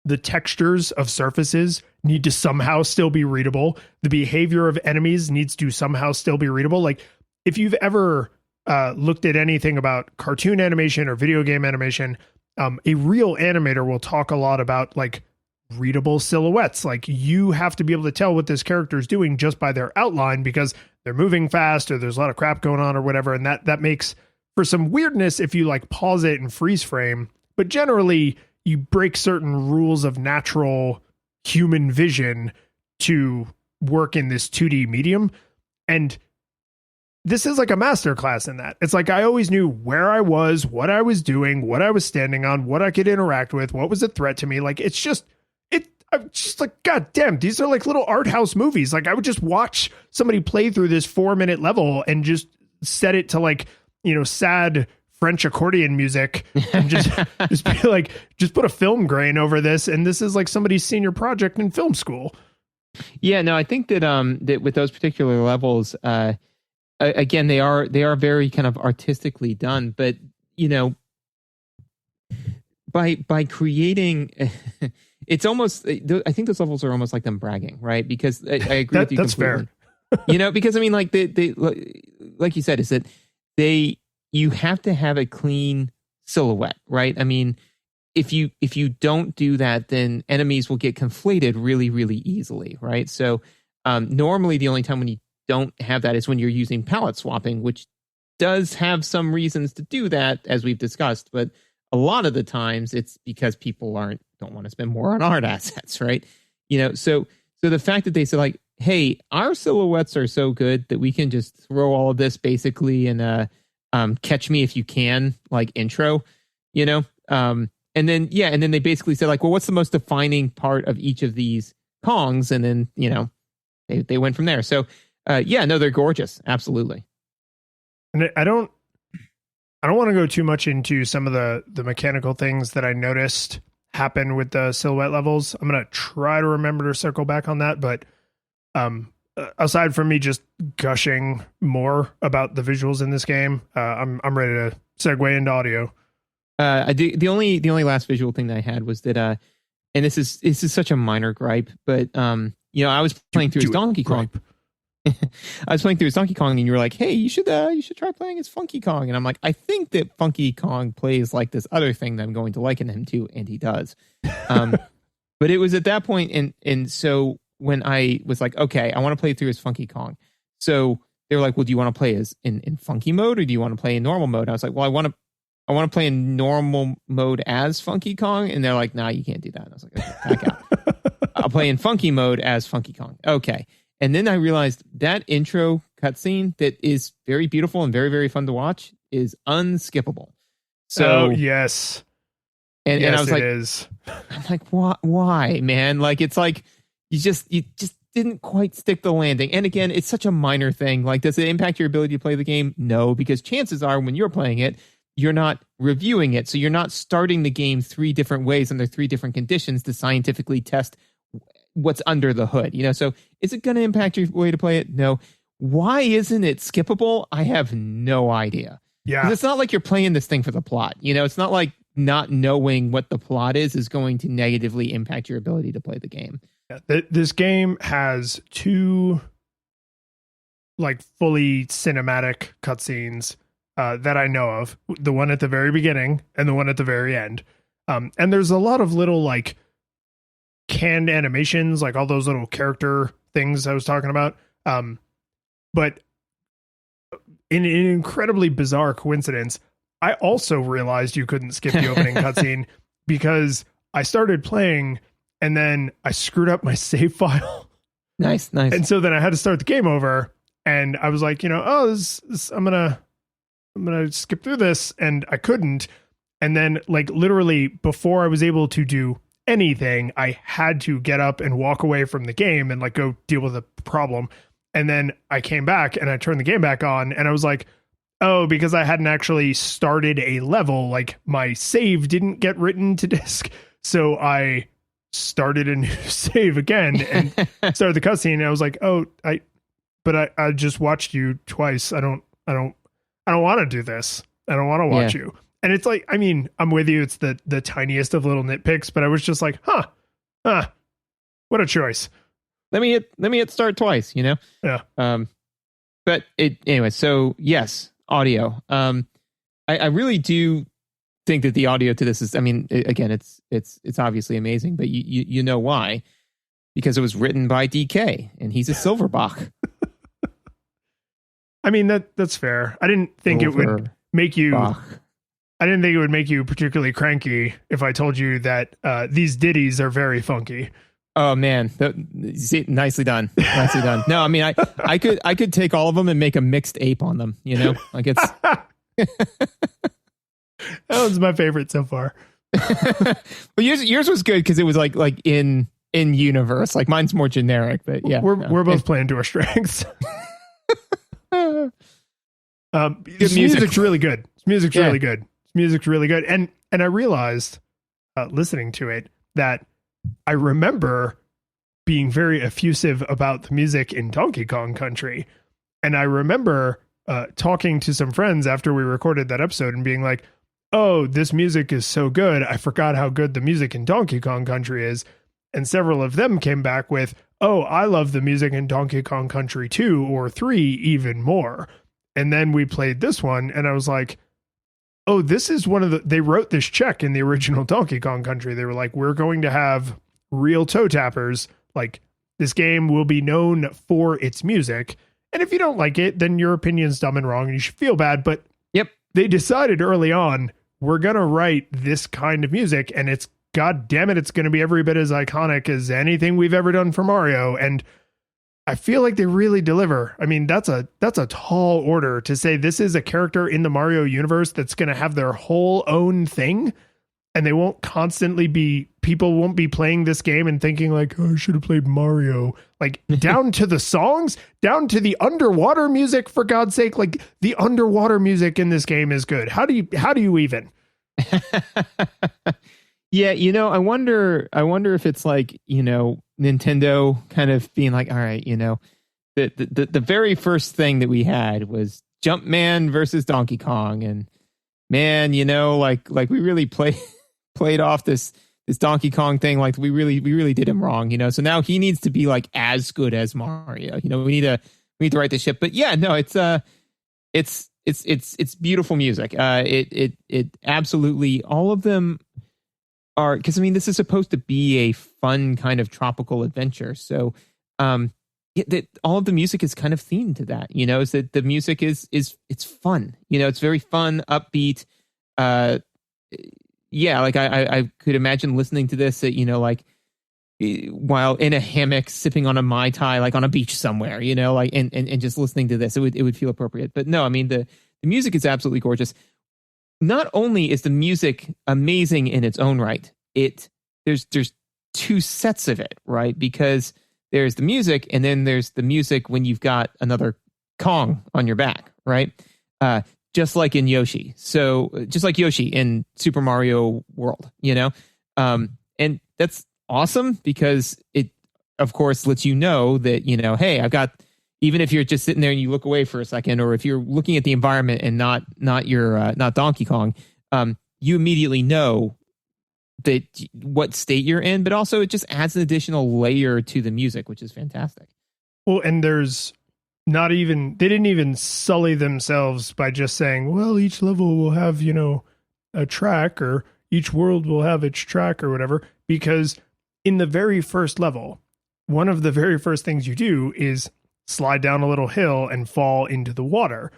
the textures of surfaces need to somehow still be readable. The behavior of enemies needs to somehow still be readable. Like, if you've ever looked at anything about cartoon animation or video game animation, a real animator will talk a lot about like readable silhouettes. Like, you have to be able to tell what this character is doing just by their outline, because they're moving fast or there's a lot of crap going on or whatever. And that makes for some weirdness if you like pause it and freeze frame. But generally, you break certain rules of natural human vision to work in this 2D medium. And this is like a masterclass in that. It's like, I always knew where I was, what I was doing, what I was standing on, what I could interact with, what was a threat to me. Like, I'm just like, God damn, these are like little art house movies. Like, I would just watch somebody play through this 4-minute level and just set it to like, you know, sad French accordion music and just be like, just put a film grain over this. And this is like somebody's senior project in film school. Yeah, no, I think that that with those particular levels, again, they are very kind of artistically done, but you know, by creating, it's almost, I think those levels are almost like them bragging, right? Because I agree with you. That's completely. fair. You know, because I mean, like they like you said, is that you have to have a clean silhouette, right? I mean, if you don't do that, then enemies will get conflated really, really easily, right? So normally the only time when you don't have that is when you're using palette swapping, which does have some reasons to do that, as we've discussed, but a lot of the times it's because people don't want to spend more on art assets, right? You know, so the fact that they said like, hey, our silhouettes are so good that we can just throw all of this basically in a Catch Me If You Can like intro, you know, and then they basically said like, well, what's the most defining part of each of these Kongs, and then you know they went from there. So no, they're gorgeous, absolutely. And I don't want to go too much into some of the mechanical things that I noticed happen with the silhouette levels. I'm gonna try to remember to circle back on that, but aside from me just gushing more about the visuals in this game, I'm ready to segue into audio. The only last visual thing that I had was that, and this is such a minor gripe, but you know, I was playing through his Donkey Kong. I was playing through his Donkey Kong, and you were like, "Hey, you should try playing as Funky Kong." And I'm like, I think that Funky Kong plays like this other thing that I'm going to liken him to, and he does. But it was at that point, and so when I was like, okay, I want to play through as Funky Kong. So they were like, well, do you want to play as in funky mode, or do you want to play in normal mode? I was like, well, I want to I want to play in normal mode as Funky Kong. And they're like, nah, you can't do that. And I was like, okay, back out. I'll play in funky mode as Funky Kong. Okay. And then I realized that intro cutscene that is very beautiful and very, very fun to watch is unskippable. So yes. And I was like, is. I'm like, why, man? Like, it's like, you just didn't quite stick the landing. And again, it's such a minor thing. Like, does it impact your ability to play the game? No, because chances are when you're playing it, you're not reviewing it. So you're not starting the game 3 different ways under 3 different conditions to scientifically test what's under the hood. So is it going to impact your way to play it? No. Why isn't it skippable? I have no idea. Yeah. 'Cause it's not like you're playing this thing for the plot. It's not like not knowing what the plot is going to negatively impact your ability to play the game. Yeah, this game has 2 like fully cinematic cutscenes that I know of. The one at the very beginning and the one at the very end. And there's a lot of little like canned animations, like all those little character things I was talking about. But in an incredibly bizarre coincidence, I also realized you couldn't skip the opening cutscene because I started playing and then I screwed up my save file. Nice. And so then I had to start the game over, and I was like, I'm gonna skip through this, and I couldn't. And then, like, literally before I was able to do anything, I had to get up and walk away from the game and like go deal with the problem. And then I came back and I turned the game back on, and I was like, oh, because I hadn't actually started a level, like my save didn't get written to disk. So I started a new save again and started the cutscene. And I was like, oh, I just watched you twice. I don't want to do this. I don't want to watch you. And it's like, I mean, I'm with you. It's the tiniest of little nitpicks, but I was just like, what a choice. Let me hit start twice, Yeah. But anyway, so yes, audio. I really do think that the audio to this is, I mean, again, it's obviously amazing, but you know why? Because it was written by DK and he's a Silverbach. I mean, that's fair. I didn't think it would make you, I didn't think it would make you particularly cranky if I told you that these ditties are very funky. Oh man, nicely done. Nicely done. No, I mean, I could take all of them and make a mixed ape on them, like it's. That was my favorite so far. But yours was good because it was like in universe. Like mine's more generic, but yeah, we're both playing to our strengths. Good music's really good. Music's really good. Music's really good. And I realized listening to it that I remember being very effusive about the music in Donkey Kong Country. And I remember talking to some friends after we recorded that episode and being like, oh, this music is so good. I forgot how good the music in Donkey Kong Country is. And several of them came back with, oh, I love the music in Donkey Kong Country 2 or 3 even more. And then we played this one and I was like, oh, this is they wrote this check in the original Donkey Kong Country. They were like, we're going to have real toe tappers. Like, this game will be known for its music. And if you don't like it, then your opinion's dumb and wrong and you should feel bad. But they decided early on, we're going to write this kind of music and it's, God damn it, it's going to be every bit as iconic as anything we've ever done for Mario. And I feel like they really deliver. I mean, that's a tall order to say this is a character in the Mario universe that's going to have their whole own thing. And they won't people won't be playing this game and thinking like, oh, I should have played Mario. Like down to the songs, down to the underwater music, for God's sake. Like the underwater music in this game is good. How do you even? Yeah, I wonder if it's like, Nintendo kind of being like, all right, the very first thing that we had was Jumpman versus Donkey Kong, and man, like we really played off this Donkey Kong thing, like we really did him wrong, so now he needs to be like as good as Mario. We need to right the ship. But yeah, no, it's beautiful music. It absolutely, all of them are, because I mean, this is supposed to be a fun kind of tropical adventure. So, all of the music is kind of themed to that. Is that the music is it's fun. It's very fun, upbeat. yeah, like I could imagine listening to this at, like while in a hammock sipping on a Mai Tai, like on a beach somewhere, like and just listening to this, it would feel appropriate. But no, I mean the music is absolutely gorgeous. Not only is the music amazing in its own right, there's two sets of it, right? Because there's the music, and then there's the music when you've got another Kong on your back, right? Just like in Yoshi. So just like Yoshi in Super Mario World, and that's awesome because it, of course, lets you know that, hey, I've got, even if you're just sitting there and you look away for a second, or if you're looking at the environment and not Donkey Kong, you immediately know that what state you're in, but also it just adds an additional layer to the music, which is fantastic. Well, and there's they didn't even sully themselves by just saying, well, each level will have, a track, or each world will have its track or whatever, because in the very first level, one of the very first things you do is slide down a little hill and fall into the water.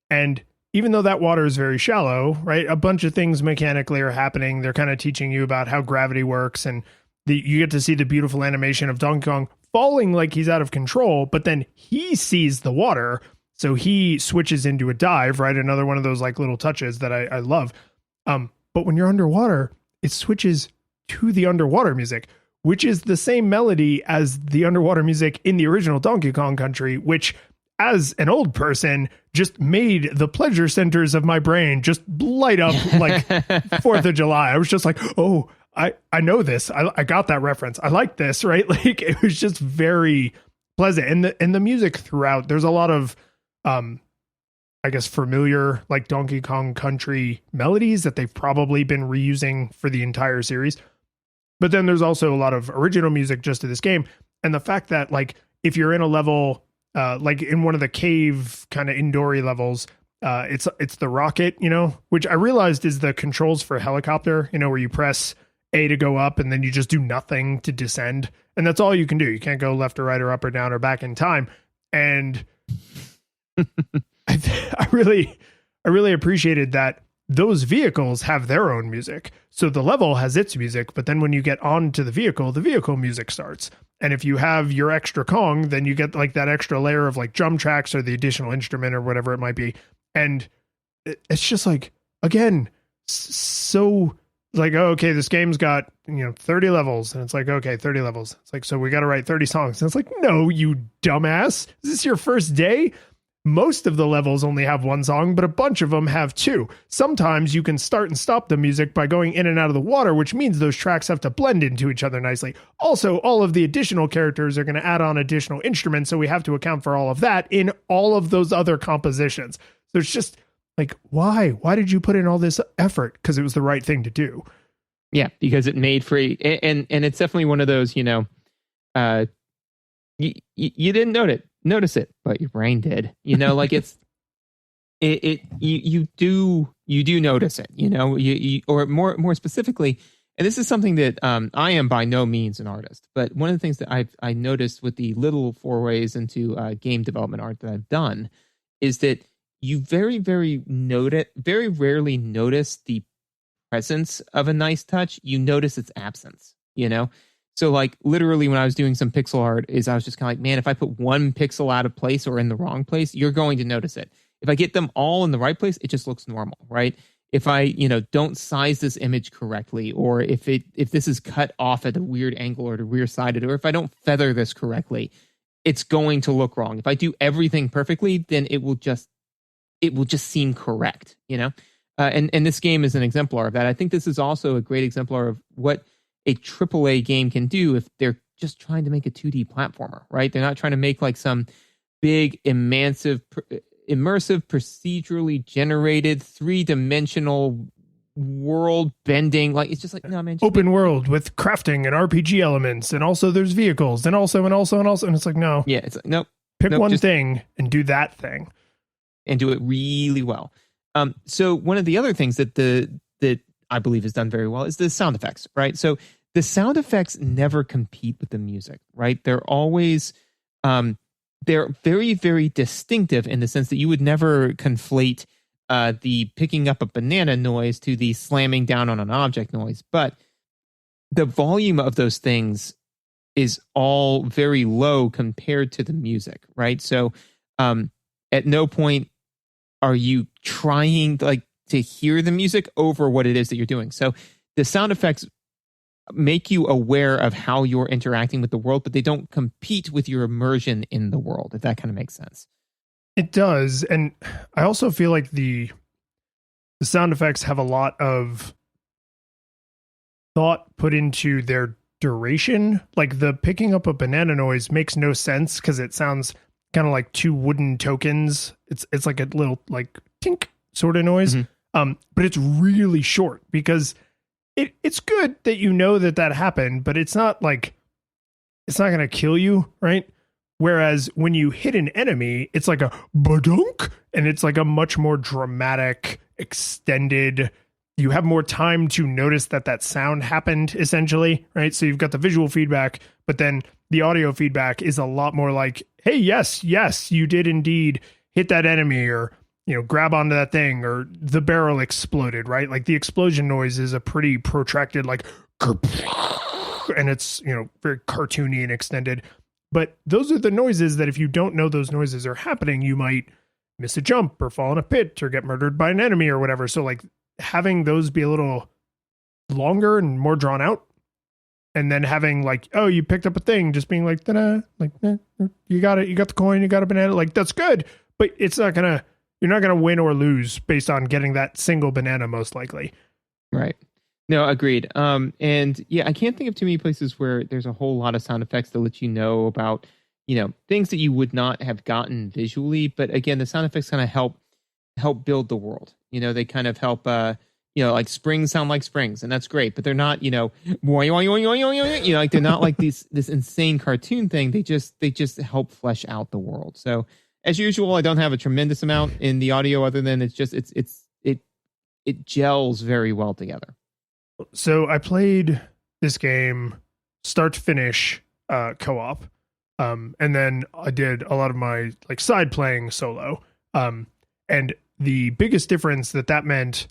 And even though that water is very shallow, right, a bunch of things mechanically are happening. They're kind of teaching you about how gravity works, and you get to see the beautiful animation of Donkey Kong falling like he's out of control, but then he sees the water, so he switches into a dive, right? Another one of those like little touches that I love. But when you're underwater, it switches to the underwater music, which is the same melody as the underwater music in the original Donkey Kong Country, which, as an old person, just made the pleasure centers of my brain just light up like 4th of July. I was just like, oh, I know this. I got that reference. I like this, right? Like, it was just very pleasant. And the music throughout, there's a lot of, I guess, familiar like Donkey Kong Country melodies that they've probably been reusing for the entire series. But then there's also a lot of original music just to this game. And the fact that, like, if you're in a level, like in one of the cave kind of indoory levels, it's the rocket, which I realized is the controls for helicopter, where you press A to go up and then you just do nothing to descend. And that's all you can do. You can't go left or right or up or down or back in time. And I really appreciated that those vehicles have their own music. So the level has its music, but then when you get onto the vehicle music starts. And if you have your extra Kong, then you get like that extra layer of like drum tracks or the additional instrument or whatever it might be. And it's just like, again, so like, oh, okay, this game's got, 30 levels. And it's like, okay, 30 levels. It's like, so we got to write 30 songs. And it's like, no, you dumbass. Is this your first day? Most of the levels only have one song, but a bunch of them have two. Sometimes you can start and stop the music by going in and out of the water, which means those tracks have to blend into each other nicely. Also, all of the additional characters are going to add on additional instruments, so we have to account for all of that in all of those other compositions. So it's just like, why? Why did you put in all this effort? Because it was the right thing to do. Yeah, because it made for, and it's definitely one of those, you didn't notice it, but your brain did, like you do notice it, you or more specifically, and this is something that I am by no means an artist, but one of the things that I noticed with the little forays into game development art that I've done is that you very rarely notice the presence of a nice touch. You notice its absence, So like literally when I was doing some pixel art I was just kind of like, man, if I put one pixel out of place or in the wrong place, you're going to notice it. If I get them all in the right place, it just looks normal, right? If I, don't size this image correctly, or if this is cut off at a weird angle or at a rear sided, or if I don't feather this correctly, it's going to look wrong. If I do everything perfectly, then it will just seem correct, and this game is an exemplar of that. I think this is also a great exemplar of what a AAA game can do if they're just trying to make a 2D platformer, right? They're not trying to make like some big, immersive, procedurally generated, 3-dimensional world bending. Like, it's just like, no, man. Open world with crafting and RPG elements. And also there's vehicles and also. And it's like, no. Yeah, it's like, nope. Pick one thing and do that thing. And do it really well. So one of the other things that I believe is done very well is the sound effects, right? So the sound effects never compete with the music, right? They're always, they're very, very distinctive in the sense that you would never conflate the picking up a banana noise to the slamming down on an object noise. But the volume of those things is all very low compared to the music, right? So at no point are you trying to hear the music over what it is that you're doing. So the sound effects make you aware of how you're interacting with the world, but they don't compete with your immersion in the world, if that kind of makes sense. It does. And I also feel like the sound effects have a lot of thought put into their duration. Like the picking up a banana noise makes no sense because it sounds kind of like two wooden tokens. It's like a little like tink sort of noise. But it's really short because it's good that you know that happened, but it's not going to kill you, right? Whereas when you hit an enemy, it's like a badunk, and it's like a much more dramatic, extended. You have more time to notice that sound happened, essentially, right? So you've got the visual feedback, but then the audio feedback is a lot more like, hey, yes, you did indeed hit that enemy, or grab onto that thing, or the barrel exploded, right? Like the explosion noise is a pretty protracted, like, and it's, very cartoony and extended. But those are the noises that if you don't know those noises are happening, you might miss a jump or fall in a pit or get murdered by an enemy or whatever. So like having those be a little longer and more drawn out, and then having like, oh, you picked up a thing, just being like, ta-da, like, you got it, you got the coin, you got a banana, like that's good, but you're not gonna win or lose based on getting that single banana, most likely. Right. No, agreed. And yeah, I can't think of too many places where there's a whole lot of sound effects to let you know about, things that you would not have gotten visually. But again, the sound effects kind of help build the world. They kind of help, like springs sound like springs, and that's great. But they're not, like they're not like this insane cartoon thing. They just help flesh out the world. So as usual, I don't have a tremendous amount in the audio other than it gels very well together. So I played this game start to finish co-op, and then I did a lot of my like side playing solo. And the biggest difference that meant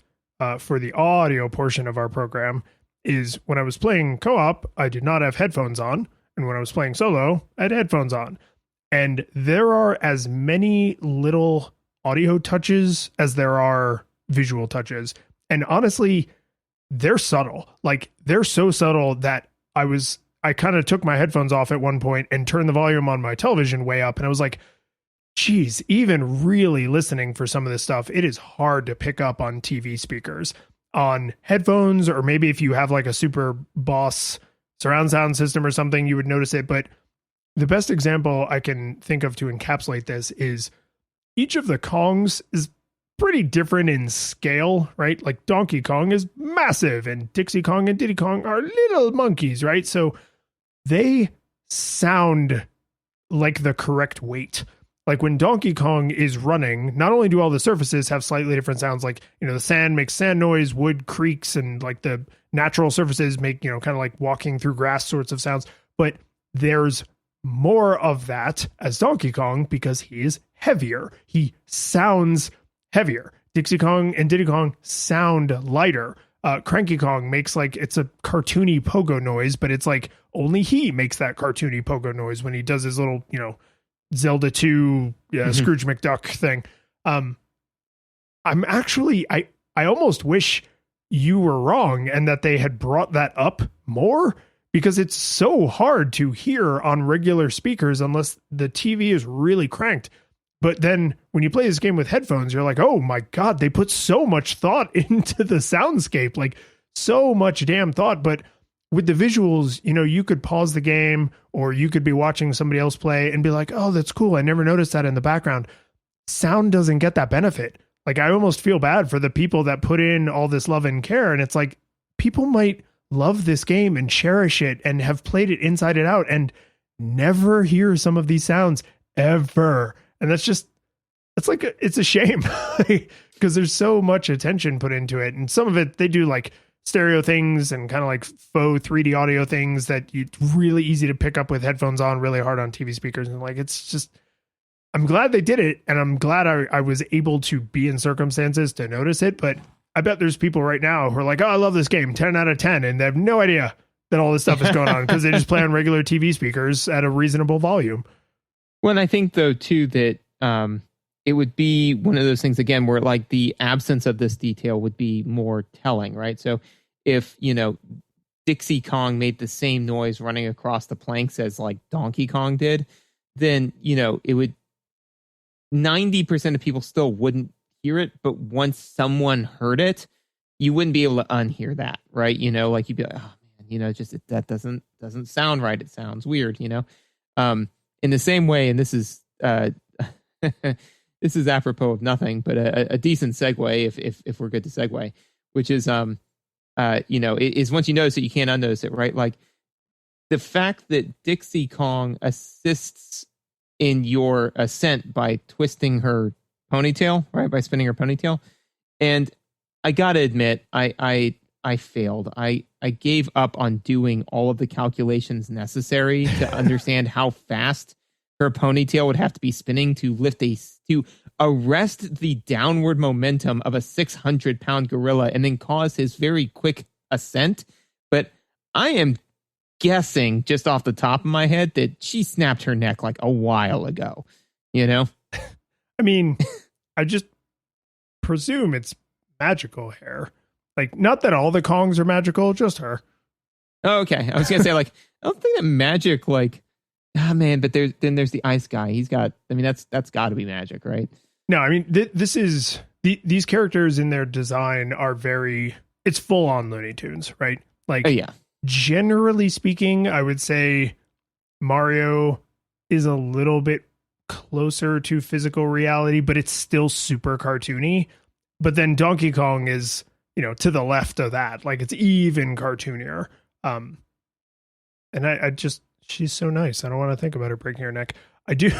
for the audio portion of our program is when I was playing co-op, I did not have headphones on, and when I was playing solo, I had headphones on. And there are as many little audio touches as there are visual touches. And honestly, they're subtle. Like they're so subtle that I kind of took my headphones off at one point and turned the volume on my television way up. And I was like, geez, even really listening for some of this stuff, it is hard to pick up on TV speakers. On headphones, or maybe if you have like a super boss surround sound system or something, you would notice it. But the best example I can think of to encapsulate this is each of the Kongs is pretty different in scale, right? Like Donkey Kong is massive and Dixie Kong and Diddy Kong are little monkeys, right? So they sound like the correct weight. Like when Donkey Kong is running, not only do all the surfaces have slightly different sounds, like, the sand makes sand noise, wood creaks, and like the natural surfaces make, kind of like walking through grass sorts of sounds, but there's more of that as Donkey Kong because he is heavier. He sounds heavier. Dixie Kong and Diddy Kong sound lighter. Cranky Kong makes like, it's a cartoony pogo noise, but it's like only he makes that cartoony pogo noise when he does his little, Zelda 2 Scrooge McDuck thing. I almost wish you were wrong and that they had brought that up more, because it's so hard to hear on regular speakers unless the TV is really cranked. But then when you play this game with headphones, you're like, oh my God, they put so much thought into the soundscape, like so much damn thought. But with the visuals, you could pause the game, or you could be watching somebody else play and be like, oh, that's cool, I never noticed that in the background. Sound doesn't get that benefit. Like I almost feel bad for the people that put in all this love and care. And it's like, people might love this game and cherish it and have played it inside and out and never hear some of these sounds ever. And it's a shame because there's so much attention put into it. And some of it, they do like stereo things and kind of like faux 3D audio things that it's really easy to pick up with headphones on, really hard on TV speakers. And like, it's just, I'm glad they did it, and I'm glad I was able to be in circumstances to notice it. But I bet there's people right now who are like, "Oh, I love this game, 10 out of 10," and they have no idea that all this stuff is going on because they just play on regular TV speakers at a reasonable volume. Well, and I think though too that it would be one of those things again where like the absence of this detail would be more telling, right? So if Dixie Kong made the same noise running across the planks as like Donkey Kong did, then it would 90% of people still wouldn't hear it, but once someone heard it, you wouldn't be able to unhear that, right? Like you'd be like, oh man, that doesn't sound right. It sounds weird, in the same way, and this is this is apropos of nothing, but a decent segue if we're good to segue, which is is once you notice it, you can't unnotice it, right? Like the fact that Dixie Kong assists in your ascent by twisting her ponytail, right? By spinning her ponytail. And I gotta admit, I failed. I gave up on doing all of the calculations necessary to understand how fast her ponytail would have to be spinning to arrest the downward momentum of a 600-pound gorilla and then cause his very quick ascent. But I am guessing just off the top of my head that she snapped her neck like a while ago, I mean, I just presume it's magical hair. Like, not that all the Kongs are magical, just her. Oh, okay. I was going to say, like, I don't think that magic, like, man, but there's the ice guy. He's got, I mean, that's got to be magic, right? No, I mean, this is, these characters in their design are it's full on Looney Tunes, right? Like, oh, yeah. Generally speaking, I would say Mario is a little bit closer to physical reality, but it's still super cartoony. But then Donkey Kong is, to the left of that. Like, it's even cartoonier. And I just, she's so nice. I don't want to think about her breaking her neck. I do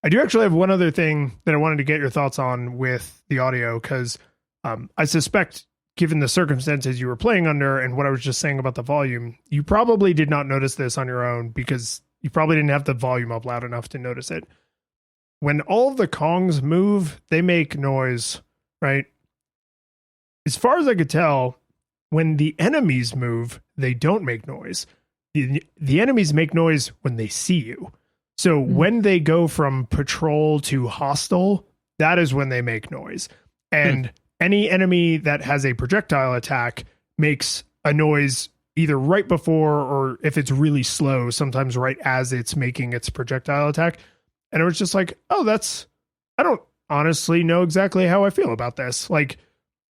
actually have one other thing that I wanted to get your thoughts on with the audio, because I suspect, given the circumstances you were playing under and what I was just saying about the volume, you probably did not notice this on your own because you probably didn't have the volume up loud enough to notice it. When all of the Kongs move, they make noise, right? As far as I could tell, when the enemies move, they don't make noise. The enemies make noise when they see you. So when they go from patrol to hostile, that is when they make noise. And any enemy that has a projectile attack makes a noise either right before, or if it's really slow, sometimes right as it's making its projectile attack. And it was just like, oh, I don't honestly know exactly how I feel about this. Like,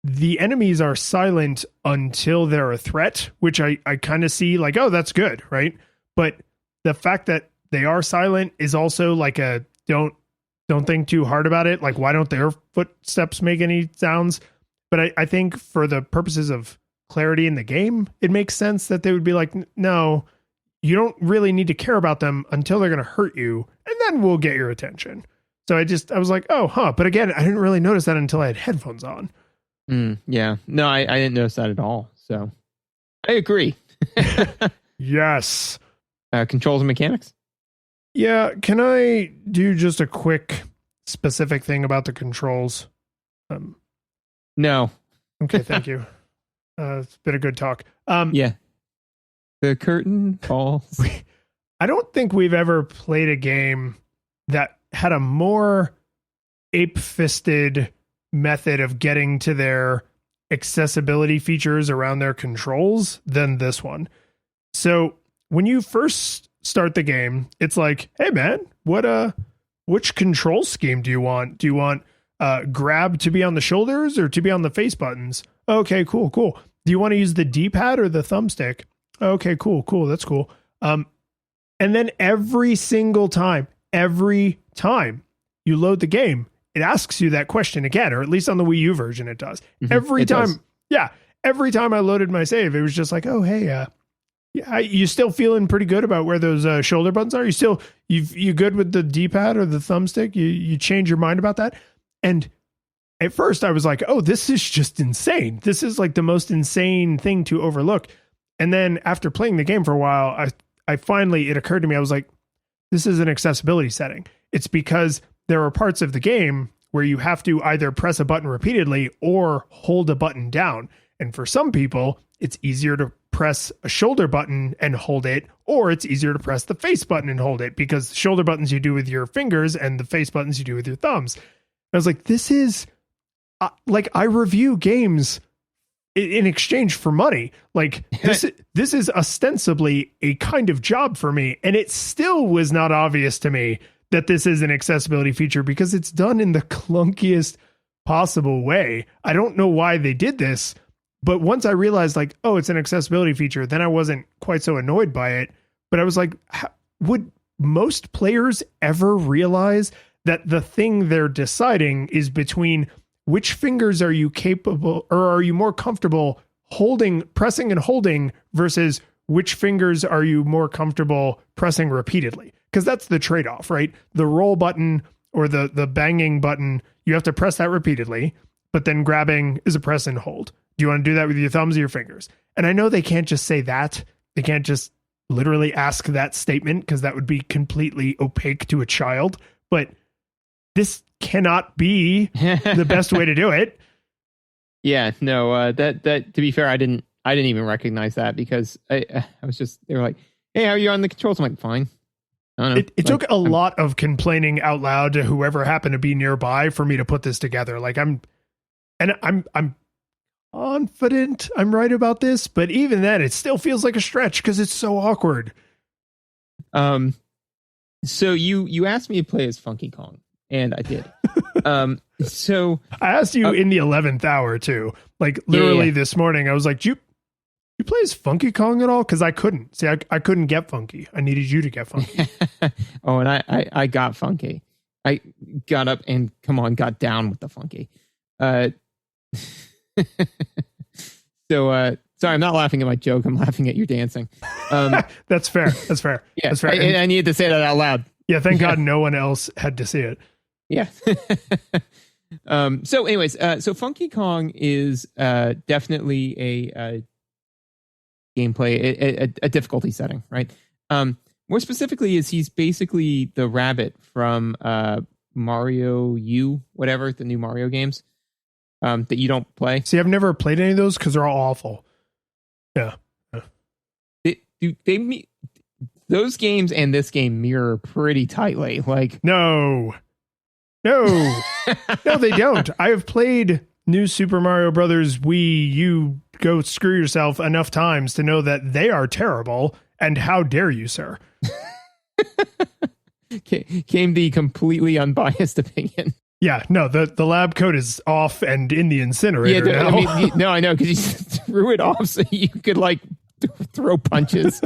the enemies are silent until they're a threat, which I kind of see like, oh, that's good, right? But the fact that they are silent is also like don't think too hard about it. Like, why don't their footsteps make any sounds? But I think for the purposes of clarity in the game, it makes sense that they would be like, no, you don't really need to care about them until they're going to hurt you, and then we'll get your attention. So I was like, oh, huh. But again, I didn't really notice that until I had headphones on. Yeah. No, I didn't notice that at all. So I agree. Yes. Controls and mechanics? Yeah. Can I do just a quick specific thing about the controls? No. Okay, thank you. It's been a good talk. Yeah. The curtain falls. I don't think we've ever played a game that had a more ape-fisted method of getting to their accessibility features around their controls than this one. So when you first start the game, it's like, hey man, which control scheme do you want? Do you want grab to be on the shoulders or to be on the face buttons? Okay, cool. Do you want to use the D-pad or the thumbstick? Okay, cool. That's cool. And then every single time you load the game, it asks you that question again, or at least on the Wii U version, it does. Every time I loaded my save, it was just like, oh, hey, you still feeling pretty good about where those shoulder buttons are? You good with the D-pad or the thumbstick? You change your mind about that? And at first I was like, oh, this is just insane. This is like the most insane thing to overlook. And then after playing the game for a while, I finally, it occurred to me, I was like, this is an accessibility setting. It's because there are parts of the game where you have to either press a button repeatedly or hold a button down. And for some people, it's easier to press a shoulder button and hold it, or it's easier to press the face button and hold it, because the shoulder buttons you do with your fingers and the face buttons you do with your thumbs. And I was like, this is like, I review games in exchange for money. Like this is ostensibly a kind of job for me. And it still was not obvious to me that this is an accessibility feature because it's done in the clunkiest possible way. I don't know why they did this, but once I realized like, oh, it's an accessibility feature, then I wasn't quite so annoyed by it. But I was like, would most players ever realize that the thing they're deciding is between which fingers are you capable, or are you more comfortable pressing and holding, versus which fingers are you more comfortable pressing repeatedly? Because that's the trade-off, right? The roll button or the banging button, you have to press that repeatedly, but then grabbing is a press and hold. Do you want to do that with your thumbs or your fingers? And I know they can't just say that. They can't just literally ask that statement, because that would be completely opaque to a child. But this cannot be the best way to do it. Yeah, no, that to be fair, I didn't even recognize that, because I was just, they were like, hey, how are you on the controls? I'm like, fine. I don't know. It took a lot of complaining out loud to whoever happened to be nearby for me to put this together. Like I'm confident I'm right about this, but even then it still feels like a stretch because it's so awkward. So you asked me to play as Funky Kong, and I did. So I asked you in the 11th hour too. Like literally this morning, I was like, you play as Funky Kong at all? Because I couldn't. See, I couldn't get Funky. I needed you to get Funky. Oh, and I got Funky. I got up and got down with the Funky. So sorry, I'm not laughing at my joke. I'm laughing at your dancing. That's fair. That's fair. Yeah, that's fair. I needed to say that out loud. Yeah, thank God no one else had to see it. Yeah. So anyways, so Funky Kong is definitely a gameplay, a difficulty setting, right? More specifically, is he's basically the rabbit from Mario U, whatever, the new Mario games that you don't play. See, I've never played any of those because they're all awful. Yeah. Those games and this game mirror pretty tightly. Like, no, no, they don't. I have played New Super Mario Brothers Wii U Go Screw Yourself enough times to know that they are terrible. And how dare you, sir? Came the completely unbiased opinion. Yeah, no, the lab coat is off and in the incinerator now. I mean, no, I know, because you threw it off so you could like throw punches.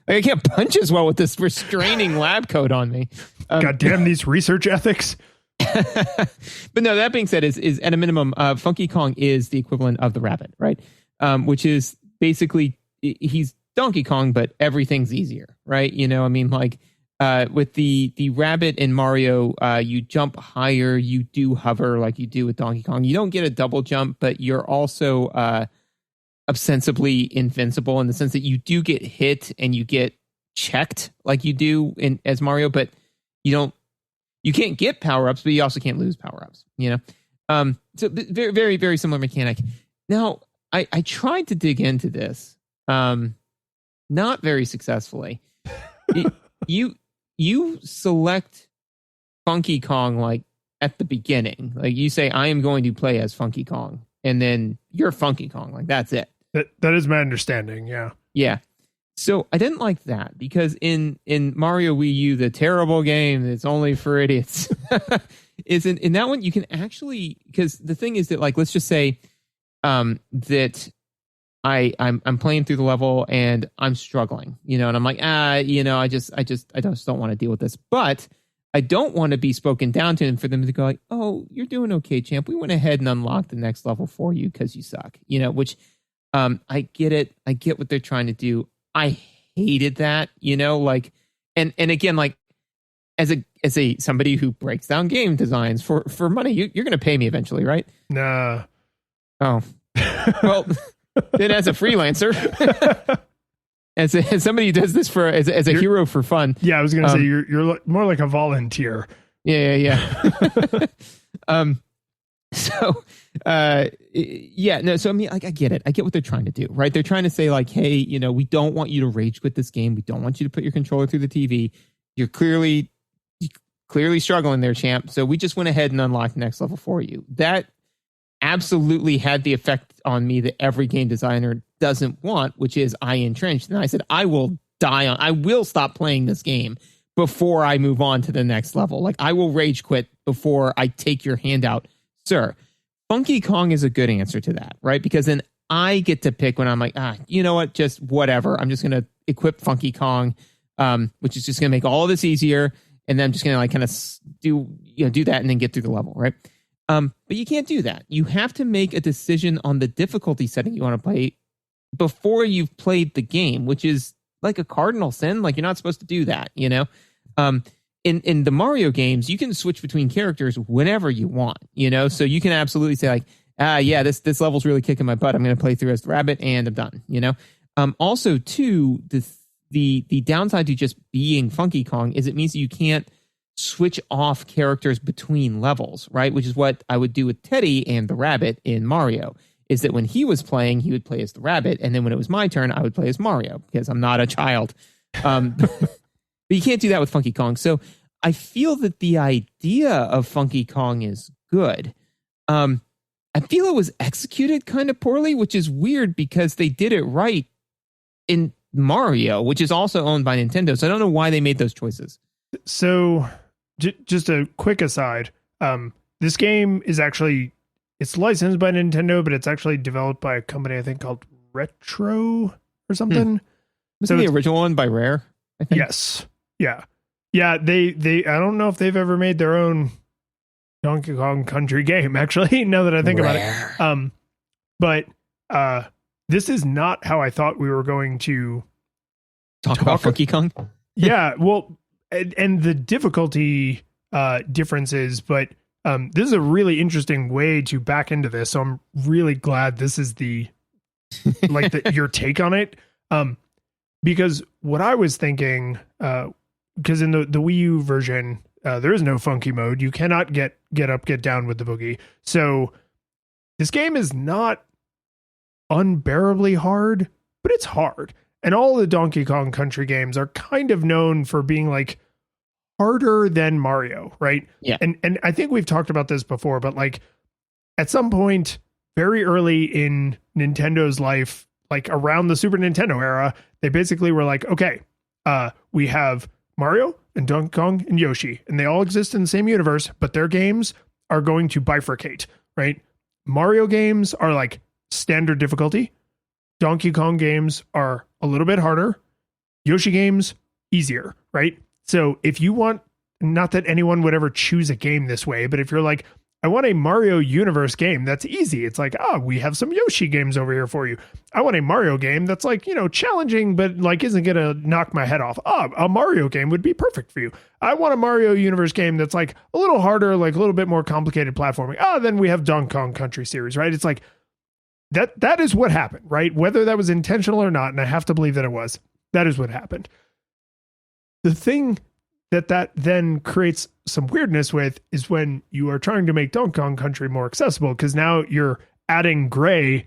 I can't punch as well with this restraining lab coat on me. God damn these research ethics. But no, that being said, is at a minimum, Funky Kong is the equivalent of the rabbit, right? Which is basically, he's Donkey Kong, but everything's easier, right? You know, I mean, like with the rabbit in Mario, you jump higher, you do hover like you do with Donkey Kong. You don't get a double jump, but you're also ostensibly invincible in the sense that you do get hit and you get checked like you do as Mario, but you can't get power-ups, but you also can't lose power-ups, you know? So very, very, very similar mechanic. Now, I tried to dig into this, not very successfully. You select Funky Kong like at the beginning. Like you say, I am going to play as Funky Kong, and then you're Funky Kong. Like that's it. That is my understanding, yeah. Yeah. So I didn't like that because in Mario Wii U, the terrible game that's only for idiots, is in that one you can actually, because the thing is that, like, let's just say that I'm playing through the level and I'm struggling, you know, and I'm like, you know, I just don't want to deal with this, but I don't want to be spoken down to and for them to go like, oh, you're doing okay, champ. We went ahead and unlocked the next level for you because you suck, you know, which I get it. I get what they're trying to do. I hated that, you know, like, and again, like as a somebody who breaks down game designs for money, you're going to pay me eventually, right? Nah. Oh, well, then as a freelancer, as somebody who does this for as a hero for fun. Yeah, I was going to say you're more like a volunteer. Yeah. So, no. So I mean, like, I get it. I get what they're trying to do, right? They're trying to say like, hey, we don't want you to rage quit this game. We don't want you to put your controller through the TV. You're clearly struggling there, champ. So we just went ahead and unlocked the next level for you. That absolutely had the effect on me that every game designer doesn't want, which is I entrenched. And I said, I will stop playing this game before I move on to the next level. Like, I will rage quit before I take your hand out, sir. Funky Kong is a good answer to that, right? Because then I get to pick when I'm like, you know what, just whatever. I'm just going to equip Funky Kong, which is just going to make all of this easier. And then I'm just going to like kind of do that and then get through the level, right? But you can't do that. You have to make a decision on the difficulty setting you want to play before you've played the game, which is like a cardinal sin. Like, you're not supposed to do that, In the Mario games, you can switch between characters whenever you want, So you can absolutely say like, this level's really kicking my butt. I'm going to play through as the rabbit and I'm done, Also, too, the downside to just being Funky Kong is it means that you can't switch off characters between levels, right? Which is what I would do with Teddy and the rabbit in Mario, is that when he was playing, he would play as the rabbit. And then when it was my turn, I would play as Mario because I'm not a child. But you can't do that with Funky Kong. So I feel that the idea of Funky Kong is good. I feel it was executed kind of poorly, which is weird because they did it right in Mario, which is also owned by Nintendo. So I don't know why they made those choices. So just a quick aside. This game is it's licensed by Nintendo, but it's actually developed by a company, I think, called Retro or something. Wasn't the original one by Rare, I think? Yes. Yeah. Yeah. They I don't know if they've ever made their own Donkey Kong Country game, actually, now that I think about it. But this is not how I thought we were going to talk about Funky Kong. Yeah, well, and the difficulty differences, but this is a really interesting way to back into this. So I'm really glad this is your take on it. Because what I was thinking, because in the Wii U version, there is no funky mode. You cannot get up, get down with the boogie. So this game is not unbearably hard, but it's hard. And all the Donkey Kong Country games are kind of known for being like harder than Mario, right? Yeah. And I think we've talked about this before, but like at some point very early in Nintendo's life, like around the Super Nintendo era, they basically were like, okay, we have Mario and Donkey Kong and Yoshi, and they all exist in the same universe, but their games are going to bifurcate, right? Mario games are like standard difficulty. Donkey Kong games are a little bit harder. Yoshi games, easier, right? So if you want, not that anyone would ever choose a game this way, but if you're like, I want a Mario universe game, that's easy. It's like, we have some Yoshi games over here for you. I want a Mario game that's like, challenging, but like isn't going to knock my head off. A Mario game would be perfect for you. I want a Mario universe game that's like a little harder, like a little bit more complicated platforming. Then we have Donkey Kong Country series, right? It's like, that is what happened, right? Whether that was intentional or not, and I have to believe that it was, that is what happened. The thing that then creates some weirdness with is when you are trying to make Donkey Kong Country more accessible, because now you're adding gray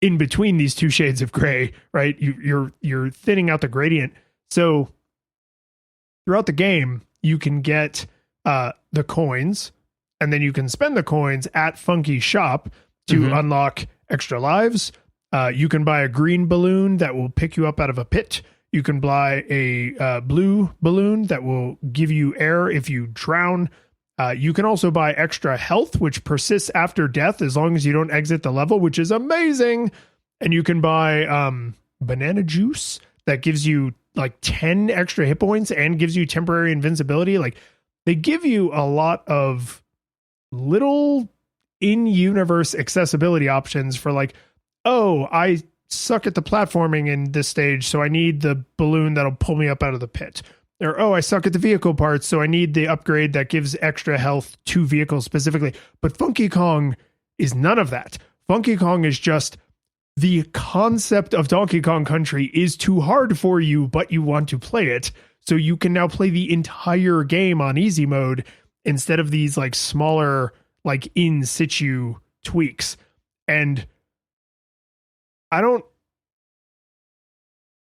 in between these two shades of gray, right? You're thinning out the gradient. So throughout the game, you can get the coins, and then you can spend the coins at Funky Shop to unlock extra lives. You can buy a green balloon that will pick you up out of a pit. You can buy a blue balloon that will give you air if you drown. You can also buy extra health, which persists after death as long as you don't exit the level, which is amazing. And you can buy banana juice that gives you like 10 extra hit points and gives you temporary invincibility. Like, they give you a lot of little in-universe accessibility options for like, I suck at the platforming in this stage, so I need the balloon that'll pull me up out of the pit. Or, I suck at the vehicle parts, so I need the upgrade that gives extra health to vehicles specifically. But Funky Kong is none of that. Funky Kong is just, the concept of Donkey Kong Country is too hard for you, but you want to play it. So you can now play the entire game on easy mode instead of these like smaller, like in situ tweaks. And I don't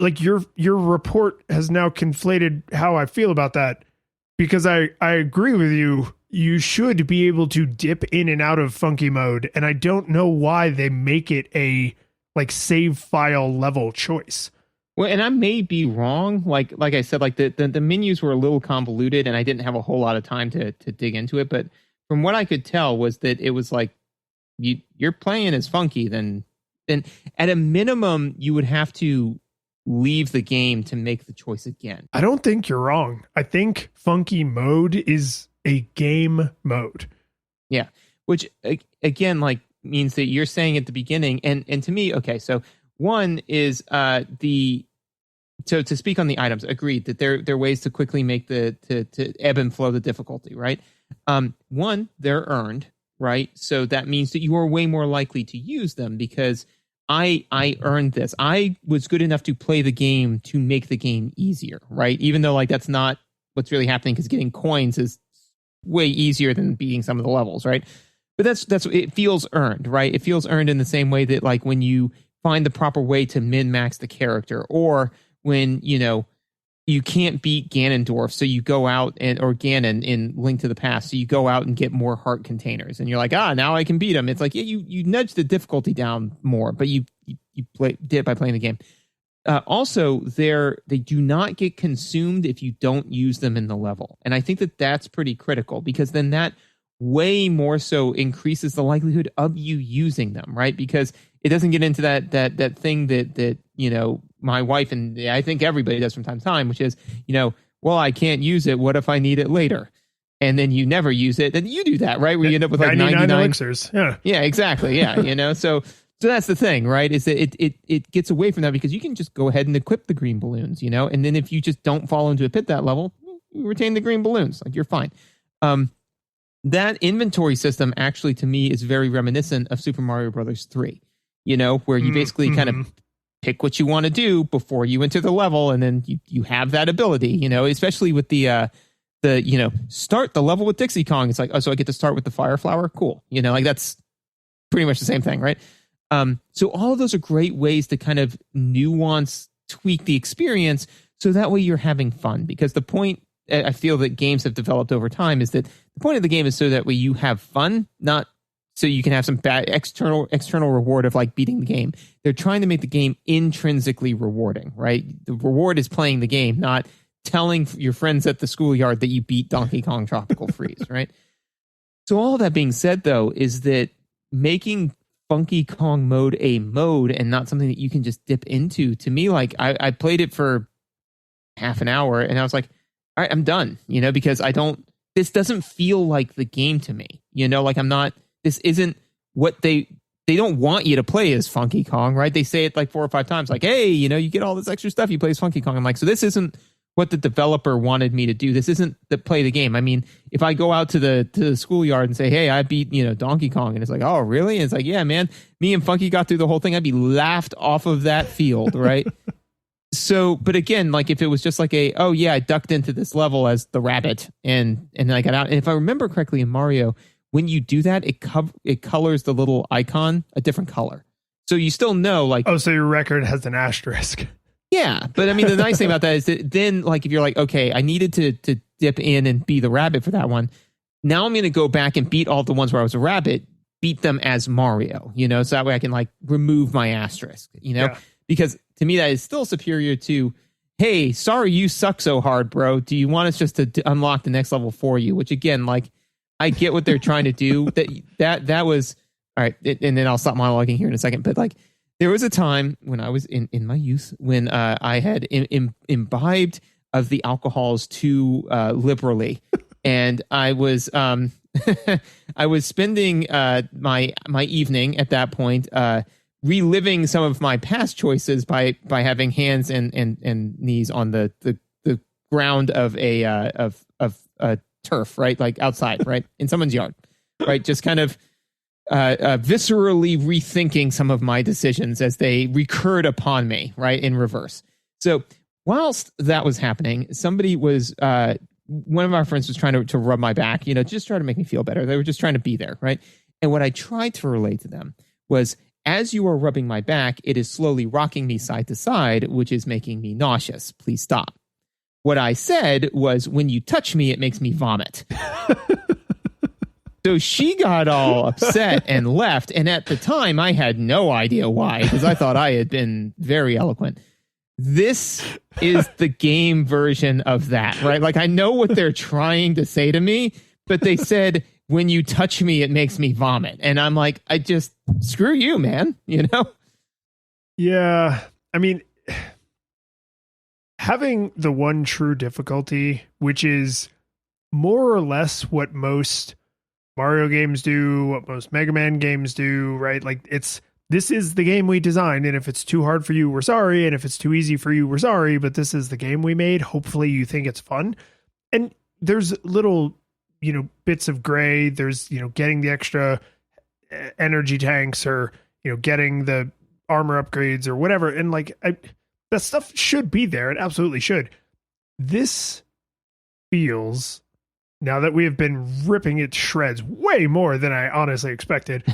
like your report has now conflated how I feel about that, because I agree with you. You should be able to dip in and out of funky mode. And I don't know why they make it a like save file level choice. Well, and I may be wrong. Like I said, like the menus were a little convoluted, and I didn't have a whole lot of time to dig into it. But from what I could tell was that it was like you're playing as Funky, then at a minimum you would have to leave the game to make the choice again. I don't think you're wrong. I think funky mode is a game mode. Yeah, which again like means that you're saying at the beginning, and to me, okay, so. One is so to speak on the items, agreed that there are ways to quickly make to ebb and flow the difficulty, right? One, they're earned, right? So that means that you are way more likely to use them because I earned this. I was good enough to play the game to make the game easier, right? Even though like that's not what's really happening, because getting coins is way easier than beating some of the levels, right? But that's it feels earned, right? It feels earned in the same way that like when you find the proper way to min-max the character, or when, you know, you can't beat Ganondorf, so you go out or Ganon in Link to the Past, so you go out and get more heart containers, and you're like, now I can beat him. It's like, yeah, you nudge the difficulty down more, but you did it by playing the game. Also, they do not get consumed if you don't use them in the level, and I think that's pretty critical, because then that way more so increases the likelihood of you using them, right? Because it doesn't get into that thing that you know my wife and I think everybody does from time to time, which is, you know, well, I can't use it. What if I need it later? And then you never use it. Then you do that, right? Where you end up with like 99 elixirs. Yeah, exactly. Yeah, you know, so that's the thing, right? Is that it gets away from that, because you can just go ahead and equip the green balloons, you know, and then if you just don't fall into a pit that level, you retain the green balloons, like you're fine. That inventory system actually to me is very reminiscent of Super Mario Brothers 3. You know, where you basically kind of pick what you want to do before you enter the level, and then you have that ability, you know, especially with the you know, start the level with Dixie Kong. It's like, oh, so I get to start with the fire flower? Cool. You know, like that's pretty much the same thing, right? So all of those are great ways to kind of nuance, tweak the experience, so that way you're having fun. Because the point I feel that games have developed over time is that the point of the game is so that way you have fun, not so you can have some bad external reward of like beating the game. They're trying to make the game intrinsically rewarding, right? The reward is playing the game, not telling your friends at the schoolyard that you beat Donkey Kong Tropical Freeze, right? So all that being said, though, is that making Funky Kong mode a mode and not something that you can just dip into, to me, like I played it for half an hour and I was like, all right, I'm done, you know, because this doesn't feel like the game to me, you know, like this isn't what they don't want you to play as Funky Kong, right? They say it like 4 or 5 times, like, hey, you know, you get all this extra stuff, you play as Funky Kong. I'm like, so this isn't what the developer wanted me to do. This isn't the play the game. I mean, if I go out to the schoolyard and say, hey, I beat, you know, Donkey Kong, and it's like, oh, really? And it's like, yeah, man, me and Funky got through the whole thing, I'd be laughed off of that field, right? So, but again, like if it was just like oh yeah, I ducked into this level as the rabbit and I got out. And if I remember correctly in Mario, when you do that, it colors the little icon a different color. So you still know, like, oh, so your record has an asterisk. Yeah, but I mean, the nice thing about that is that then, like, if you're like, okay, I needed to dip in and be the rabbit for that one. Now I'm going to go back and beat all the ones where I was a rabbit, beat them as Mario, you know, so that way I can like remove my asterisk, you know, because to me that is still superior to, hey, sorry you suck so hard, bro. Do you want us just to unlock the next level for you? Which again, like, I get what they're trying to do. That was all right, and then I'll stop monologuing here in a second. But like, there was a time when I was in my youth when I had imbibed of the alcohols too liberally, and I was I was spending my evening at that point reliving some of my past choices by having hands and knees on the ground of a turf, right, like outside, right, in someone's yard, right, just kind of viscerally rethinking some of my decisions as they recurred upon me, right, in reverse. So whilst that was happening, somebody was, one of our friends was trying to rub my back, just try to make me feel better. They were just trying to be there, right? And what I tried to relate to them was, as you are rubbing my back, it is slowly rocking me side to side, which is making me nauseous. Please stop. What I said was, when you touch me, it makes me vomit. So she got all upset and left. And at the time, I had no idea why, because I thought I had been very eloquent. This is the game version of that, right? Like, I know what they're trying to say to me, but they said, when you touch me, it makes me vomit. And I'm like, screw you, man, Yeah. I mean, having the one true difficulty, which is more or less what most Mario games do, what most Mega Man games do, right? Like, this is the game we designed, and if it's too hard for you, we're sorry, and if it's too easy for you, we're sorry, but this is the game we made. Hopefully you think it's fun. And there's little, bits of gray. There's, getting the extra energy tanks, or, getting the armor upgrades or whatever. And like, that stuff should be there. It absolutely should. This feels, now that we have been ripping it to shreds way more than I honestly expected.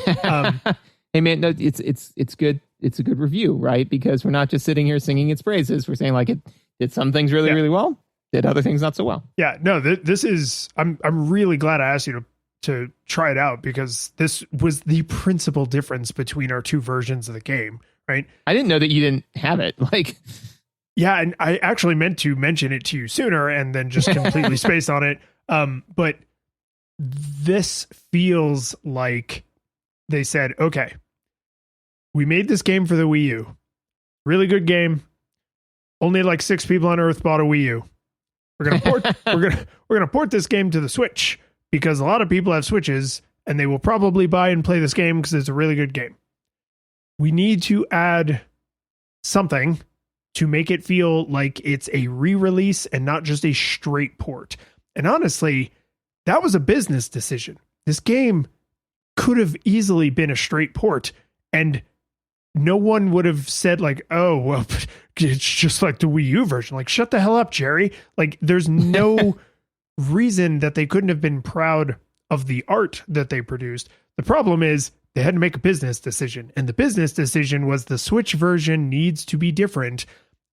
Hey man, no, it's good. It's a good review, right? Because we're not just sitting here singing its praises. We're saying, like, it did some things really, really well, did other things not so well. Yeah, no, this is, I'm really glad I asked you to try it out, because this was the principal difference between our two versions of the game, right? I didn't know that you didn't have it. Like, yeah, and I actually meant to mention it to you sooner and then just completely spaced on it. But this feels like they said, okay, we made this game for the Wii U. Really good game. Only like 6 people on Earth bought a Wii U. We're gonna port we're gonna port this game to the Switch, because a lot of people have Switches and they will probably buy and play this game because it's a really good game. We need to add something to make it feel like it's a re-release and not just a straight port. And honestly, that was a business decision. This game could have easily been a straight port, and no one would have said, like, oh, well, it's just like the Wii U version. Like, shut the hell up, Jerry. Like, there's no reason that they couldn't have been proud of the art that they produced. The problem is they had to make a business decision, and the business decision was the Switch version needs to be different,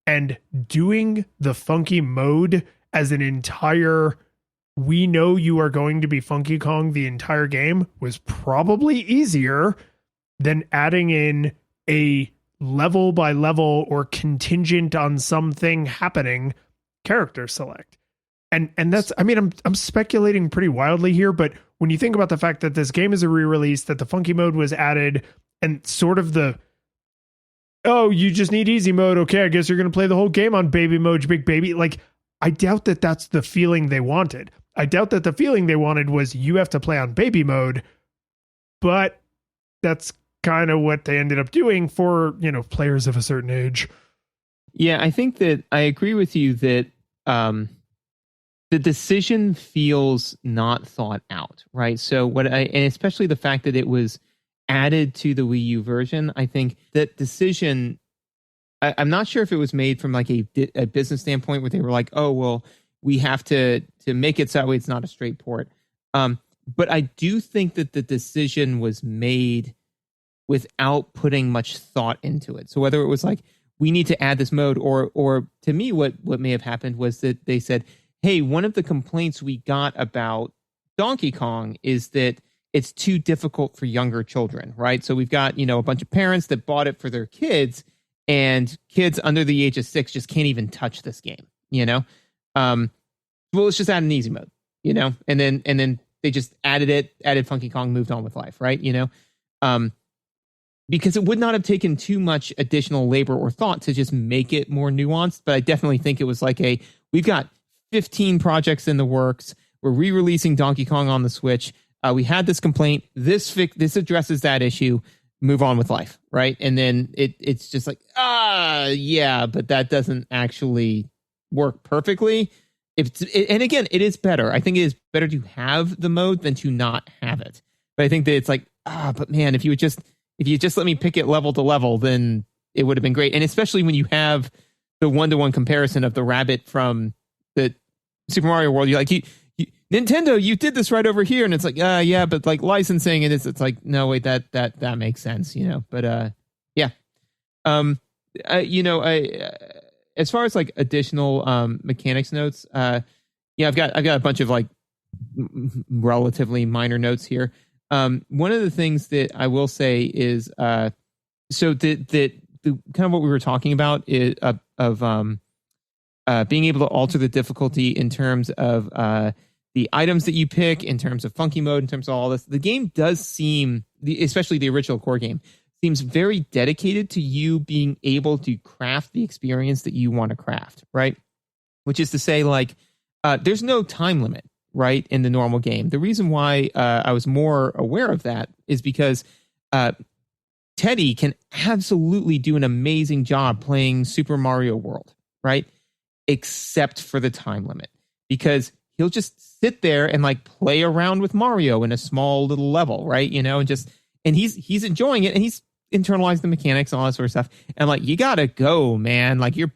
and doing the funky mode as an entire, we know you are going to be Funky Kong the entire game, was probably easier than adding in a level by level or contingent on something happening character select. And that's, I mean, I'm speculating pretty wildly here, but when you think about the fact that this game is a re-release, that the funky mode was added, and sort of the, oh, you just need easy mode. Okay, I guess you're going to play the whole game on baby mode, big baby. Like, I doubt that that's the feeling they wanted. I doubt that the feeling they wanted was you have to play on baby mode, but that's kind of what they ended up doing for, players of a certain age. Yeah, I think that I agree with you that the decision feels not thought out, right? So and especially the fact that it was added to the Wii U version, I think that decision, I'm not sure if it was made from like a business standpoint where they were like, oh, well, we have to make it so that way it's not a straight port. But I do think that the decision was made without putting much thought into it. So whether it was like, we need to add this mode, or to me, what may have happened was that they said, hey, one of the complaints we got about Donkey Kong is that it's too difficult for younger children, right? So we've got, a bunch of parents that bought it for their kids, and kids under the age of 6 just can't even touch this game, well, let's just add an easy mode, and then they just added Funky Kong, moved on with life, right? Because it would not have taken too much additional labor or thought to just make it more nuanced. But I definitely think it was like we've got 15 projects in the works. We're re-releasing Donkey Kong on the Switch. We had this complaint. This addresses that issue. Move on with life, right? And then it's just like, yeah, but that doesn't actually work perfectly. And again, it is better. I think it is better to have the mode than to not have it. But I think that it's like, but man, if you just let me pick it level to level, then it would have been great. And especially when you have the 1-to-1 comparison of the rabbit from the Super Mario World, you're like, Nintendo, you did this right over here, and it's like, yeah, but like licensing, and it's like, no, wait, that makes sense, But yeah, as far as like additional mechanics notes, I've got a bunch of like relatively minor notes here. One of the things that I will say is, so that the kind of what we were talking about is of being able to alter the difficulty in terms of the items that you pick, in terms of funky mode, in terms of all this. The game does seem, especially the original core game, seems very dedicated to you being able to craft the experience that you want to craft, right? Which is to say, like, there's no time limit, right, in the normal game. The reason why I was more aware of that is because Teddy can absolutely do an amazing job playing Super Mario World, right? Except for the time limit, because he'll just sit there and like play around with Mario in a small little level, right? And he's enjoying it, and he's internalized the mechanics and all that sort of stuff. And like, you gotta go, man. Like you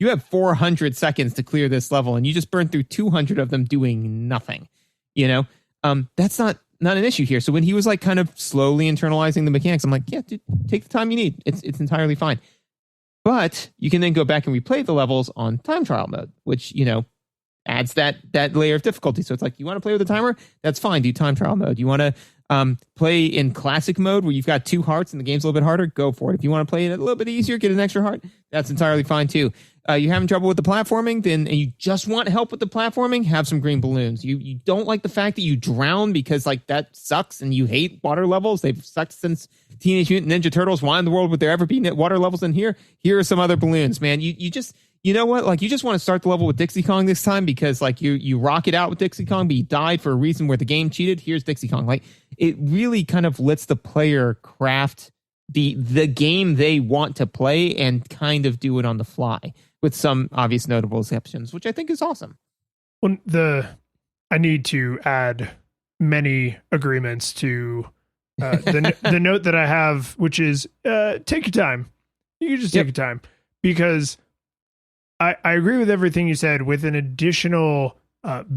have 400 seconds to clear this level, and you just burned through 200 of them doing nothing. That's not an issue here. So when he was like kind of slowly internalizing the mechanics, I'm like, yeah, dude, take the time you need. It's entirely fine. But you can then go back and replay the levels on time trial mode, which, adds that layer of difficulty. So it's like, you want to play with a timer? That's fine. Do time trial mode. You want to play in classic mode where you've got 2 hearts and the game's a little bit harder? Go for it. If you want to play it a little bit easier, get an extra heart, that's entirely fine too. You're having trouble with the platforming, and you just want help with the platforming, have some green balloons. You don't like the fact that you drown because like that sucks, and you hate water levels. They've sucked since Teenage Mutant Ninja Turtles. Why in the world would there ever be water levels in here? Here are some other balloons, man. You just, you know what? Like, you just want to start the level with Dixie Kong this time because like you rock it out with Dixie Kong, but you died for a reason where the game cheated. Here's Dixie Kong. Like, it really kind of lets the player craft the game they want to play and kind of do it on the fly, with some obvious notable exceptions, which I think is awesome. Well, I need to add many agreements to the note that I have, which is take your time. You can just take your time, because I agree with everything you said, with an additional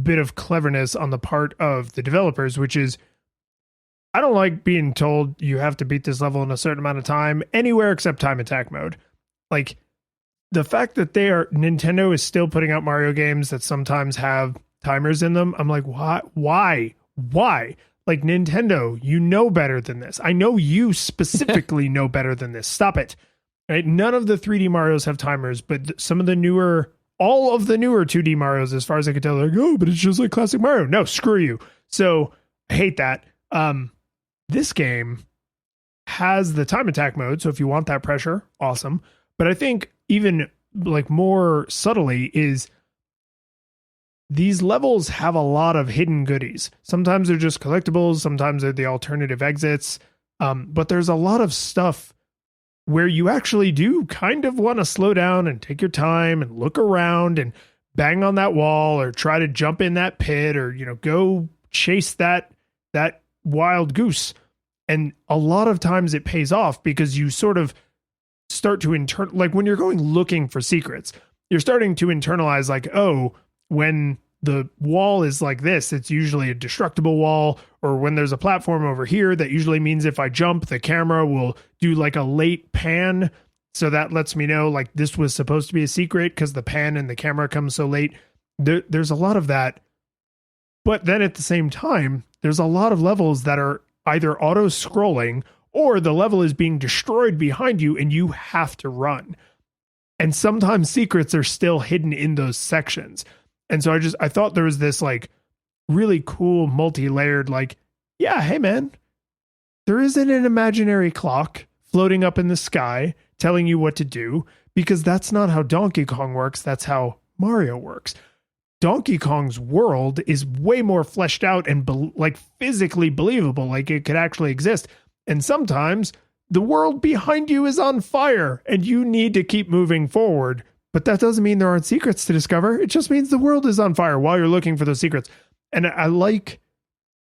bit of cleverness on the part of the developers, which is, I don't like being told you have to beat this level in a certain amount of time anywhere except time attack mode. Like, the fact that Nintendo is still putting out Mario games that sometimes have timers in them, I'm like, why? Like, Nintendo, you know better than this. I know you specifically know better than this. Stop it. Right? None of the 3D Marios have timers, but some of the newer, all of the newer 2D Marios, as far as I can tell, they're like, oh, but it's just like classic Mario. No, screw you. So I hate that. This game has the time attack mode, so if you want that pressure, awesome. But I think even like more subtly is these levels have a lot of hidden goodies. Sometimes they're just collectibles, sometimes they're the alternative exits, but there's a lot of stuff where you actually do kind of want to slow down and take your time and look around and bang on that wall, or try to jump in that pit, or go chase that wild goose. And a lot of times it pays off, because you sort of start to like when you're going looking for secrets, you're starting to internalize like, oh, when the wall is like this, it's usually a destructible wall, or when there's a platform over here, that usually means if I jump, the camera will do like a late pan. So that lets me know like this was supposed to be a secret, because the pan and the camera comes so late. There's a lot of that. But then at the same time, there's a lot of levels that are either auto scrolling, or the level is being destroyed behind you and you have to run. And sometimes secrets are still hidden in those sections. And so I thought there was this like really cool multi-layered, like, yeah, hey man, there isn't an imaginary clock floating up in the sky telling you what to do, because that's not how Donkey Kong works. That's how Mario works. Donkey Kong's world is way more fleshed out and like physically believable, like it could actually exist. And sometimes the world behind you is on fire and you need to keep moving forward. But that doesn't mean there aren't secrets to discover. It just means the world is on fire while you're looking for those secrets. And I like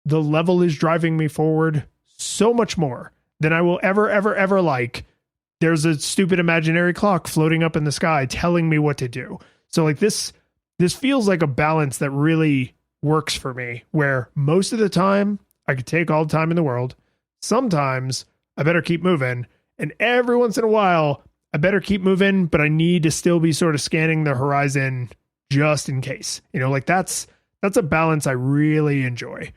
the level is driving me forward so much more than I will ever like. There's a stupid imaginary clock floating up in the sky telling me what to do. So like this feels like a balance that really works for me, where most of the time I could take all the time in the world. Sometimes I better keep moving. And every once in a while, I better keep moving, but I need to still be sort of scanning the horizon just in case. Like that's a balance I really enjoy.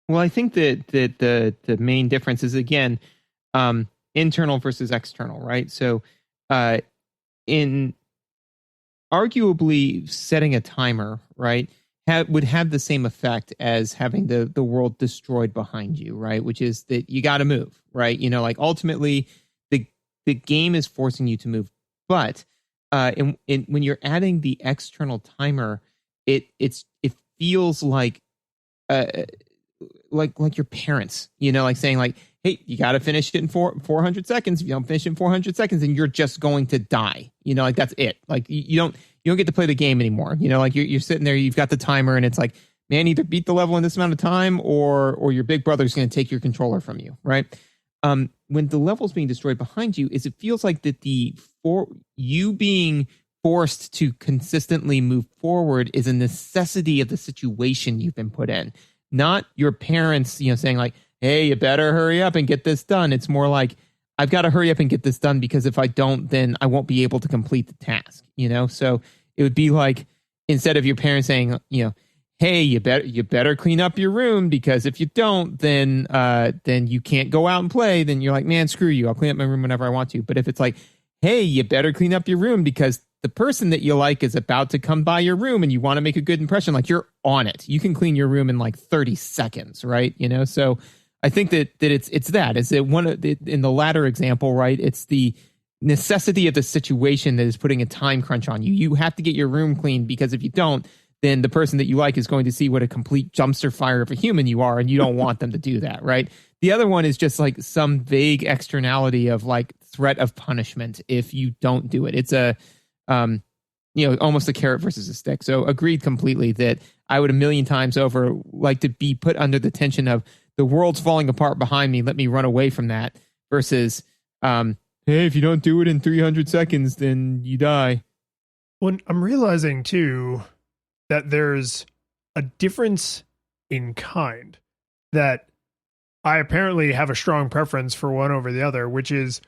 Well, I think that the main difference is, again, internal versus external, right? So in arguably setting a timer, right, would have the same effect as having the world destroyed behind you, right? Which is that you got to move, right? Like ultimately the game is forcing you to move. But when you're adding the external timer, it feels like your parents, like saying like, hey, you got to finish it in 400 seconds. If you don't finish it in 400 seconds, then you're just going to die. Like that's it. Like you don't get to play the game anymore. Like you're sitting there, you've got the timer, and it's like, man, either beat the level in this amount of time, or your big brother's going to take your controller from you, right? When the level's being destroyed behind you, it feels like that you being forced to consistently move forward is a necessity of the situation you've been put in. Not your parents, saying like, hey, you better hurry up and get this done. It's more like, I've got to hurry up and get this done, because if I don't, then I won't be able to complete the task, So it would be like, instead of your parents saying, hey, you better clean up your room, because if you don't, then you can't go out and play. Then you're like, man, screw you. I'll clean up my room whenever I want to. But if it's like, hey, you better clean up your room because the person that you like is about to come by your room and you want to make a good impression, like you're on it. You can clean your room in like 30 seconds, right? So I think that it's that. Is that in the latter example, right? It's the necessity of the situation that is putting a time crunch on you. You have to get your room cleaned, because if you don't, then the person that you like is going to see what a complete dumpster fire of a human you are, and you don't want them to do that, right? The other one is just like some vague externality of like threat of punishment if you don't do it. It's a almost a carrot versus a stick. So agreed completely that I would a million times over like to be put under the tension of the world's falling apart behind me, let me run away from that, versus hey, if you don't do it in 300 seconds, then you die. Well, I'm realizing too that there's a difference in kind, that I apparently have a strong preference for one over the other, which is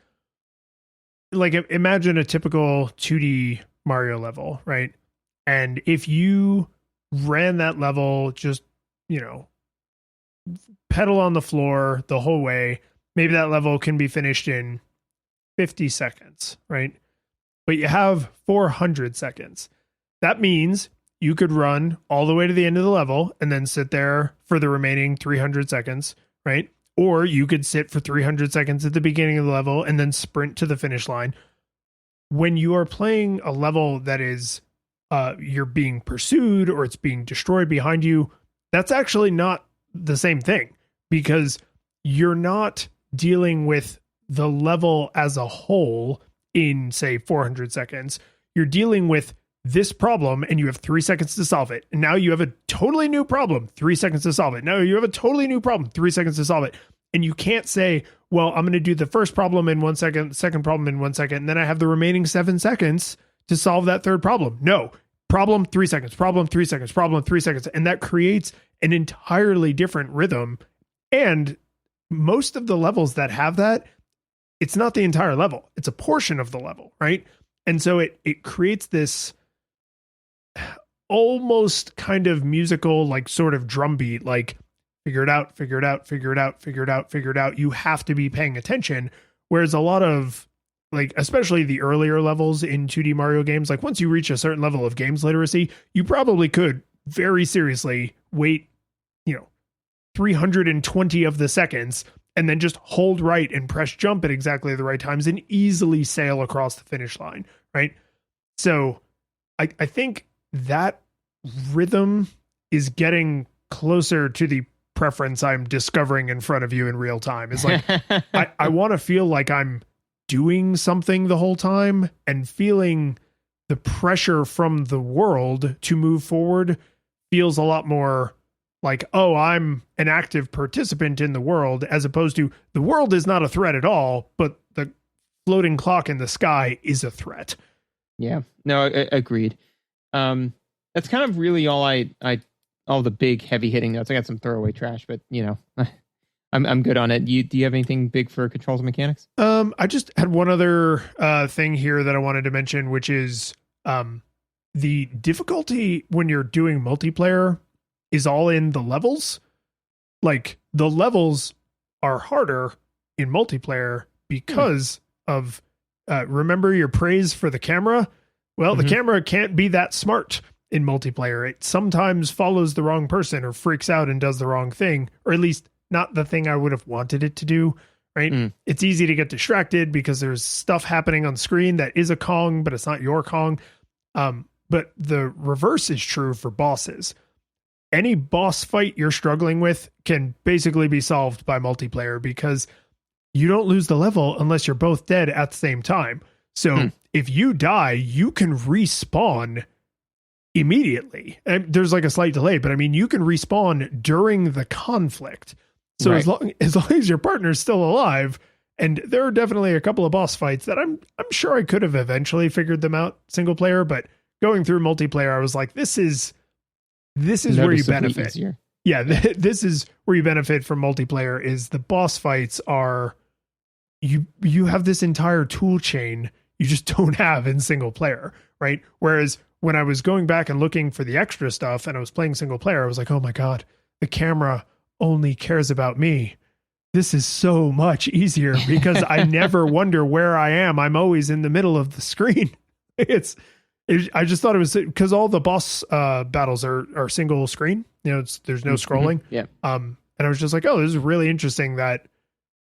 like, imagine a typical 2D Mario level, right? And if you ran that level just, pedal on the floor the whole way, maybe that level can be finished in 50 seconds, right? But you have 400 seconds. That means you could run all the way to the end of the level and then sit there for the remaining 300 seconds, right? Or you could sit for 300 seconds at the beginning of the level and then sprint to the finish line. When you are playing a level that is you're being pursued or it's being destroyed behind you, that's actually not the same thing, because you're not dealing with the level as a whole in, say, 400 seconds. You're dealing with this problem and you have 3 seconds to solve it. And now you have a totally new problem, 3 seconds to solve it. Now you have a totally new problem, 3 seconds to solve it. And you can't say, well, I'm going to do the first problem in 1 second, second problem in 1 second, and then I have the remaining 7 seconds to solve that third problem. No, problem 3 seconds, problem 3 seconds, problem 3 seconds. And that creates an entirely different rhythm. And most of the levels that have that, it's not the entire level. It's a portion of the level, right? And so it creates this almost kind of musical, like sort of drum beat, like figure it out, figure it out, figure it out, figure it out, figure it out. You have to be paying attention. Whereas a lot of, like, especially the earlier levels in 2D Mario games, like once you reach a certain level of games literacy, you probably could very seriously wait, 320 of the seconds and then just hold right and press jump at exactly the right times and easily sail across the finish line, right? So I think that rhythm is getting closer to the preference I'm discovering in front of you in real time. It's like, I want to feel like I'm doing something the whole time, and feeling the pressure from the world to move forward feels a lot more like, oh, I'm an active participant in the world, as opposed to the world is not a threat at all, but the floating clock in the sky is a threat. Yeah, no, agreed. That's kind of really all all the big heavy hitting notes. I got some throwaway trash, but I'm good on it. Do you have anything big for controls and mechanics? I just had one other thing here that I wanted to mention, which is the difficulty when you're doing multiplayer is all in the levels. Like, the levels are harder in multiplayer because of remember your praise for the camera? Well, the camera can't be that smart in multiplayer. It sometimes follows the wrong person or freaks out and does the wrong thing, or at least not the thing I would have wanted it to do, right? It's easy to get distracted because there's stuff happening on screen that is a Kong, but it's not your Kong. But the reverse is true for bosses. Any boss fight you're struggling with can basically be solved by multiplayer because you don't lose the level unless you're both dead at the same time. So if you die, you can respawn immediately. And there's like a slight delay, but I mean, you can respawn during the conflict. So as long as your partner's still alive, and there are definitely a couple of boss fights that I'm sure I could have eventually figured them out single player, but going through multiplayer, I was like, this is where you benefit. Easier. Yeah, this is where you benefit from multiplayer. Is the boss fights are you have this entire tool chain you just don't have in single player, right? Whereas when I was going back and looking for the extra stuff and I was playing single player, I was like, oh my God, the camera only cares about me. This is so much easier because I never wonder where I am. I'm always in the middle of the screen. I just thought it was because all the boss battles are single screen. There's no scrolling. Yeah. And I was just like, oh, this is really interesting that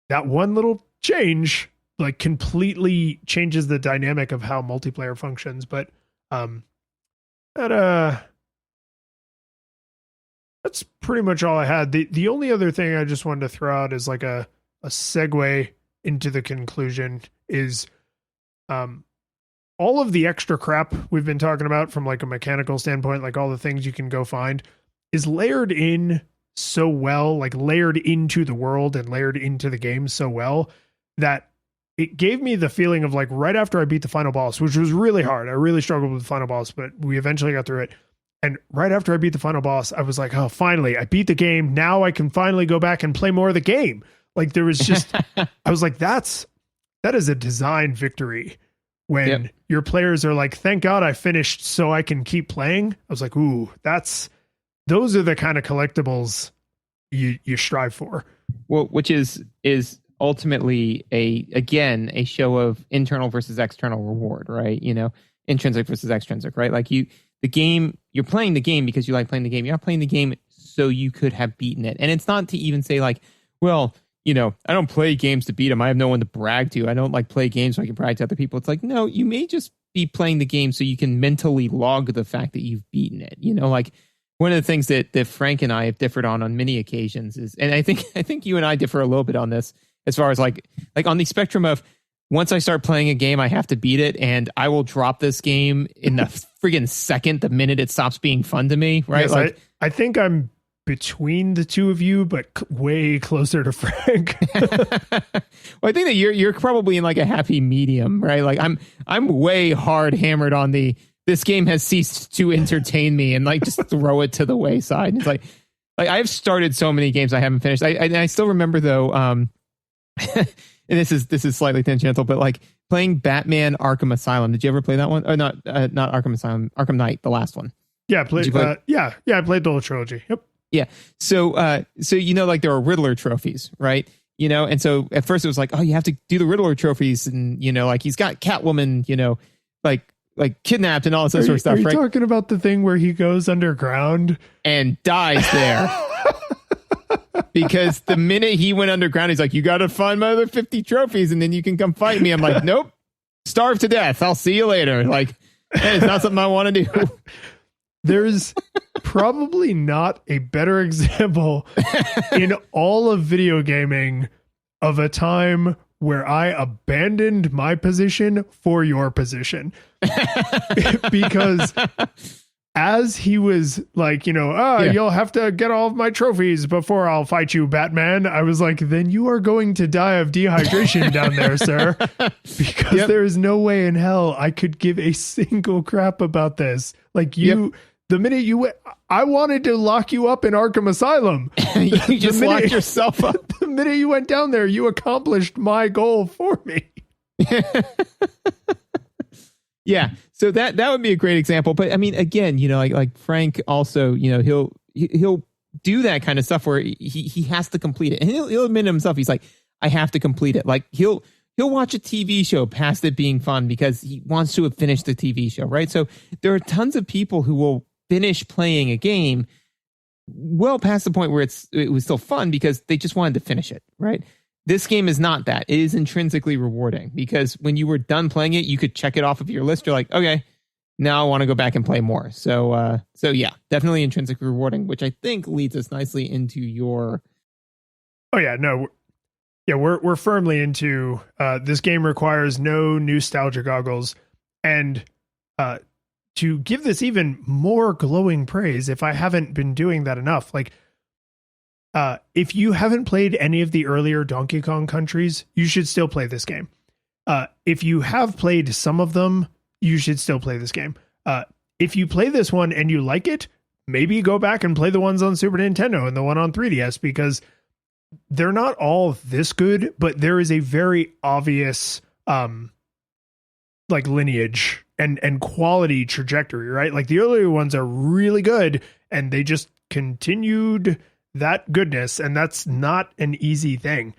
one little change like completely changes the dynamic of how multiplayer functions. But that's pretty much all I had. The only other thing I just wanted to throw out is like a segue into the conclusion is all of the extra crap we've been talking about from like a mechanical standpoint, like all the things you can go find, is layered in so well, like layered into the world and layered into the game so well that it gave me the feeling of like right after I beat the final boss, which was really hard. I really struggled with the final boss, but we eventually got through it. And right after I beat the final boss, I was like, oh, finally, I beat the game. Now I can finally go back and play more of the game. Like there was just, I was like, that is a design victory when your players are like, thank God I finished so I can keep playing. I was like, ooh, those are the kind of collectibles you strive for. Well, which is ultimately a show of internal versus external reward, right? Intrinsic versus extrinsic, right? Like you're playing the game because you like playing the game. You're not playing the game so you could have beaten it. And it's not to even say like, well, I don't play games to beat them. I have no one to brag to. I don't like play games so I can brag to other people. It's like, no, you may just be playing the game so you can mentally log the fact that you've beaten it. Like one of the things that Frank and I have differed on many occasions is, and I think you and I differ a little bit on this as far as like on the spectrum of once I start playing a game, I have to beat it, and I will drop this game in the friggin' second the minute it stops being fun to me, right? Yes, I think I'm between the two of you, but way closer to Frank. Well, I think that you're probably in like a happy medium, right? Like I'm way hard hammered on this game has ceased to entertain me, and like just throw it to the wayside. It's like I've started so many games I haven't finished. I still remember though. And this is slightly tangential, but like playing Batman Arkham Asylum. Did you ever play that one? Or not Arkham Asylum, Arkham Knight, the last one. Yeah, I played the whole trilogy. Yep. Yeah. So like there are Riddler trophies, right? And so at first it was like, oh, you have to do the Riddler trophies, and like he's got Catwoman, like kidnapped and all this sort of stuff, right? Are you right? talking about the thing where he goes underground and dies there? Because the minute he went underground, he's like, you got to find my other 50 trophies and then you can come fight me. I'm like, nope, starve to death. I'll see you later. Like, that is not something I want to do. There's probably not a better example in all of video gaming of a time where I abandoned my position for your position. Because as he was like, you'll have to get all of my trophies before I'll fight you, Batman. I was like, then you are going to die of dehydration down there, sir. Because there is no way in hell I could give a single crap about this. Like the minute I wanted to lock you up in Arkham Asylum. You just locked yourself up. The minute you went down there, you accomplished my goal for me. Yeah. So that would be a great example. But I mean, again, like Frank also, he'll do that kind of stuff where he has to complete it. And he'll admit to himself, he's like, I have to complete it. Like he'll watch a TV show past it being fun because he wants to have finished the TV show, right? So there are tons of people who will finish playing a game well past the point where it was still fun because they just wanted to finish it, right? This game is not that. It is intrinsically rewarding because when you were done playing it, you could check it off of your list. You're like, okay, now I want to go back and play more. So yeah, definitely intrinsically rewarding, which I think leads us nicely into your. Oh yeah, no, yeah, we're firmly into this game requires no nostalgia goggles, and to give this even more glowing praise, if I haven't been doing that enough, like. If you haven't played any of the earlier Donkey Kong countries, you should still play this game. If you have played some of them, you should still play this game. If you play this one and you like it, maybe go back and play the ones on Super Nintendo and the one on 3DS, because they're not all this good, but there is a very obvious like lineage and quality trajectory, right? Like the earlier ones are really good and they just continued that goodness, and that's not an easy thing.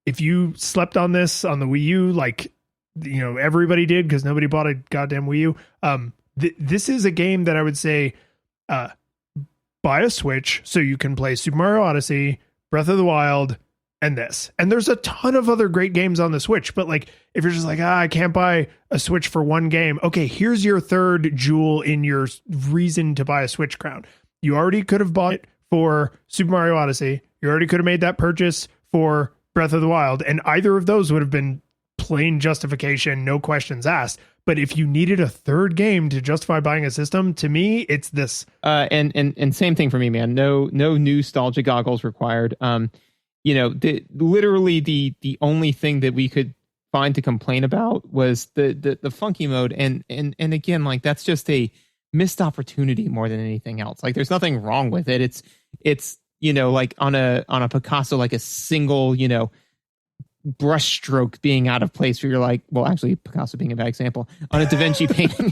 If you slept on this on the Wii U, like everybody did because nobody bought a goddamn Wii U, this is a game that I would say buy a Switch so you can play Super Mario Odyssey, Breath of the Wild, and this. And there's a ton of other great games on the Switch, but like if you're just like, I can't buy a Switch for one game, okay, here's your third jewel in your reason to buy a Switch crown. You already could have bought it for Super Mario Odyssey. You already could have made that purchase for Breath of the Wild, and either of those would have been plain justification, no questions asked. But if you needed a third game to justify buying a system, to me, it's this. And same thing for me, man. No nostalgia goggles required. Literally the only thing that we could find to complain about was the funky mode, and again, like that's just a missed opportunity more than anything else. Like there's nothing wrong with it. It's like on a Picasso, like a single brush stroke being out of place where you're like, well, actually Picasso being a bad example, on a Da Vinci painting,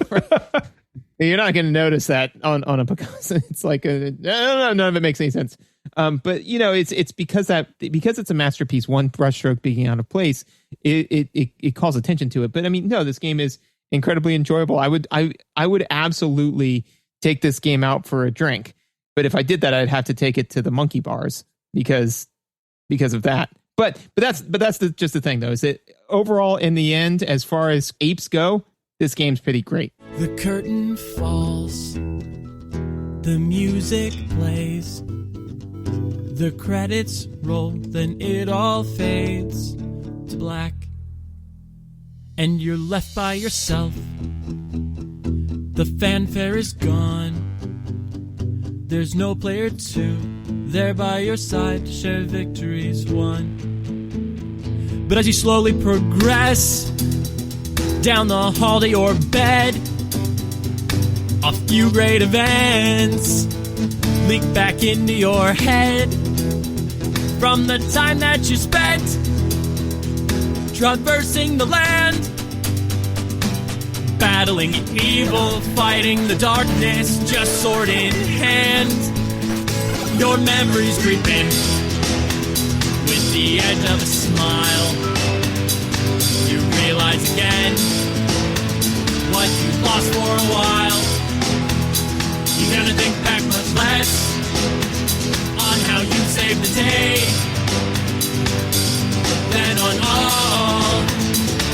you're not going to notice that on a Picasso. It's like none of it makes any sense. But it's because it's a masterpiece, one brush stroke being out of place, it calls attention to it. But I mean, no, this game is incredibly enjoyable. I would absolutely take this game out for a drink, but if I did that, I'd have to take it to the monkey bars because of that. But that's just the thing, though, is that overall, in the end, as far as apes go, this game's pretty great. The curtain falls, the music plays, the credits roll, then it all fades to black. And you're left by yourself. The fanfare is gone. There's no player two there by your side to share victories won. But as you slowly progress down the hall to your bed, a few great events leak back into your head from the time that you spent traversing the land, battling evil, fighting the darkness, just sword in hand. Your memories creeping with the edge of a smile. You realize again what you lost for a while. You're gonna think back much less on how you saved the day than on all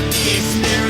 the experience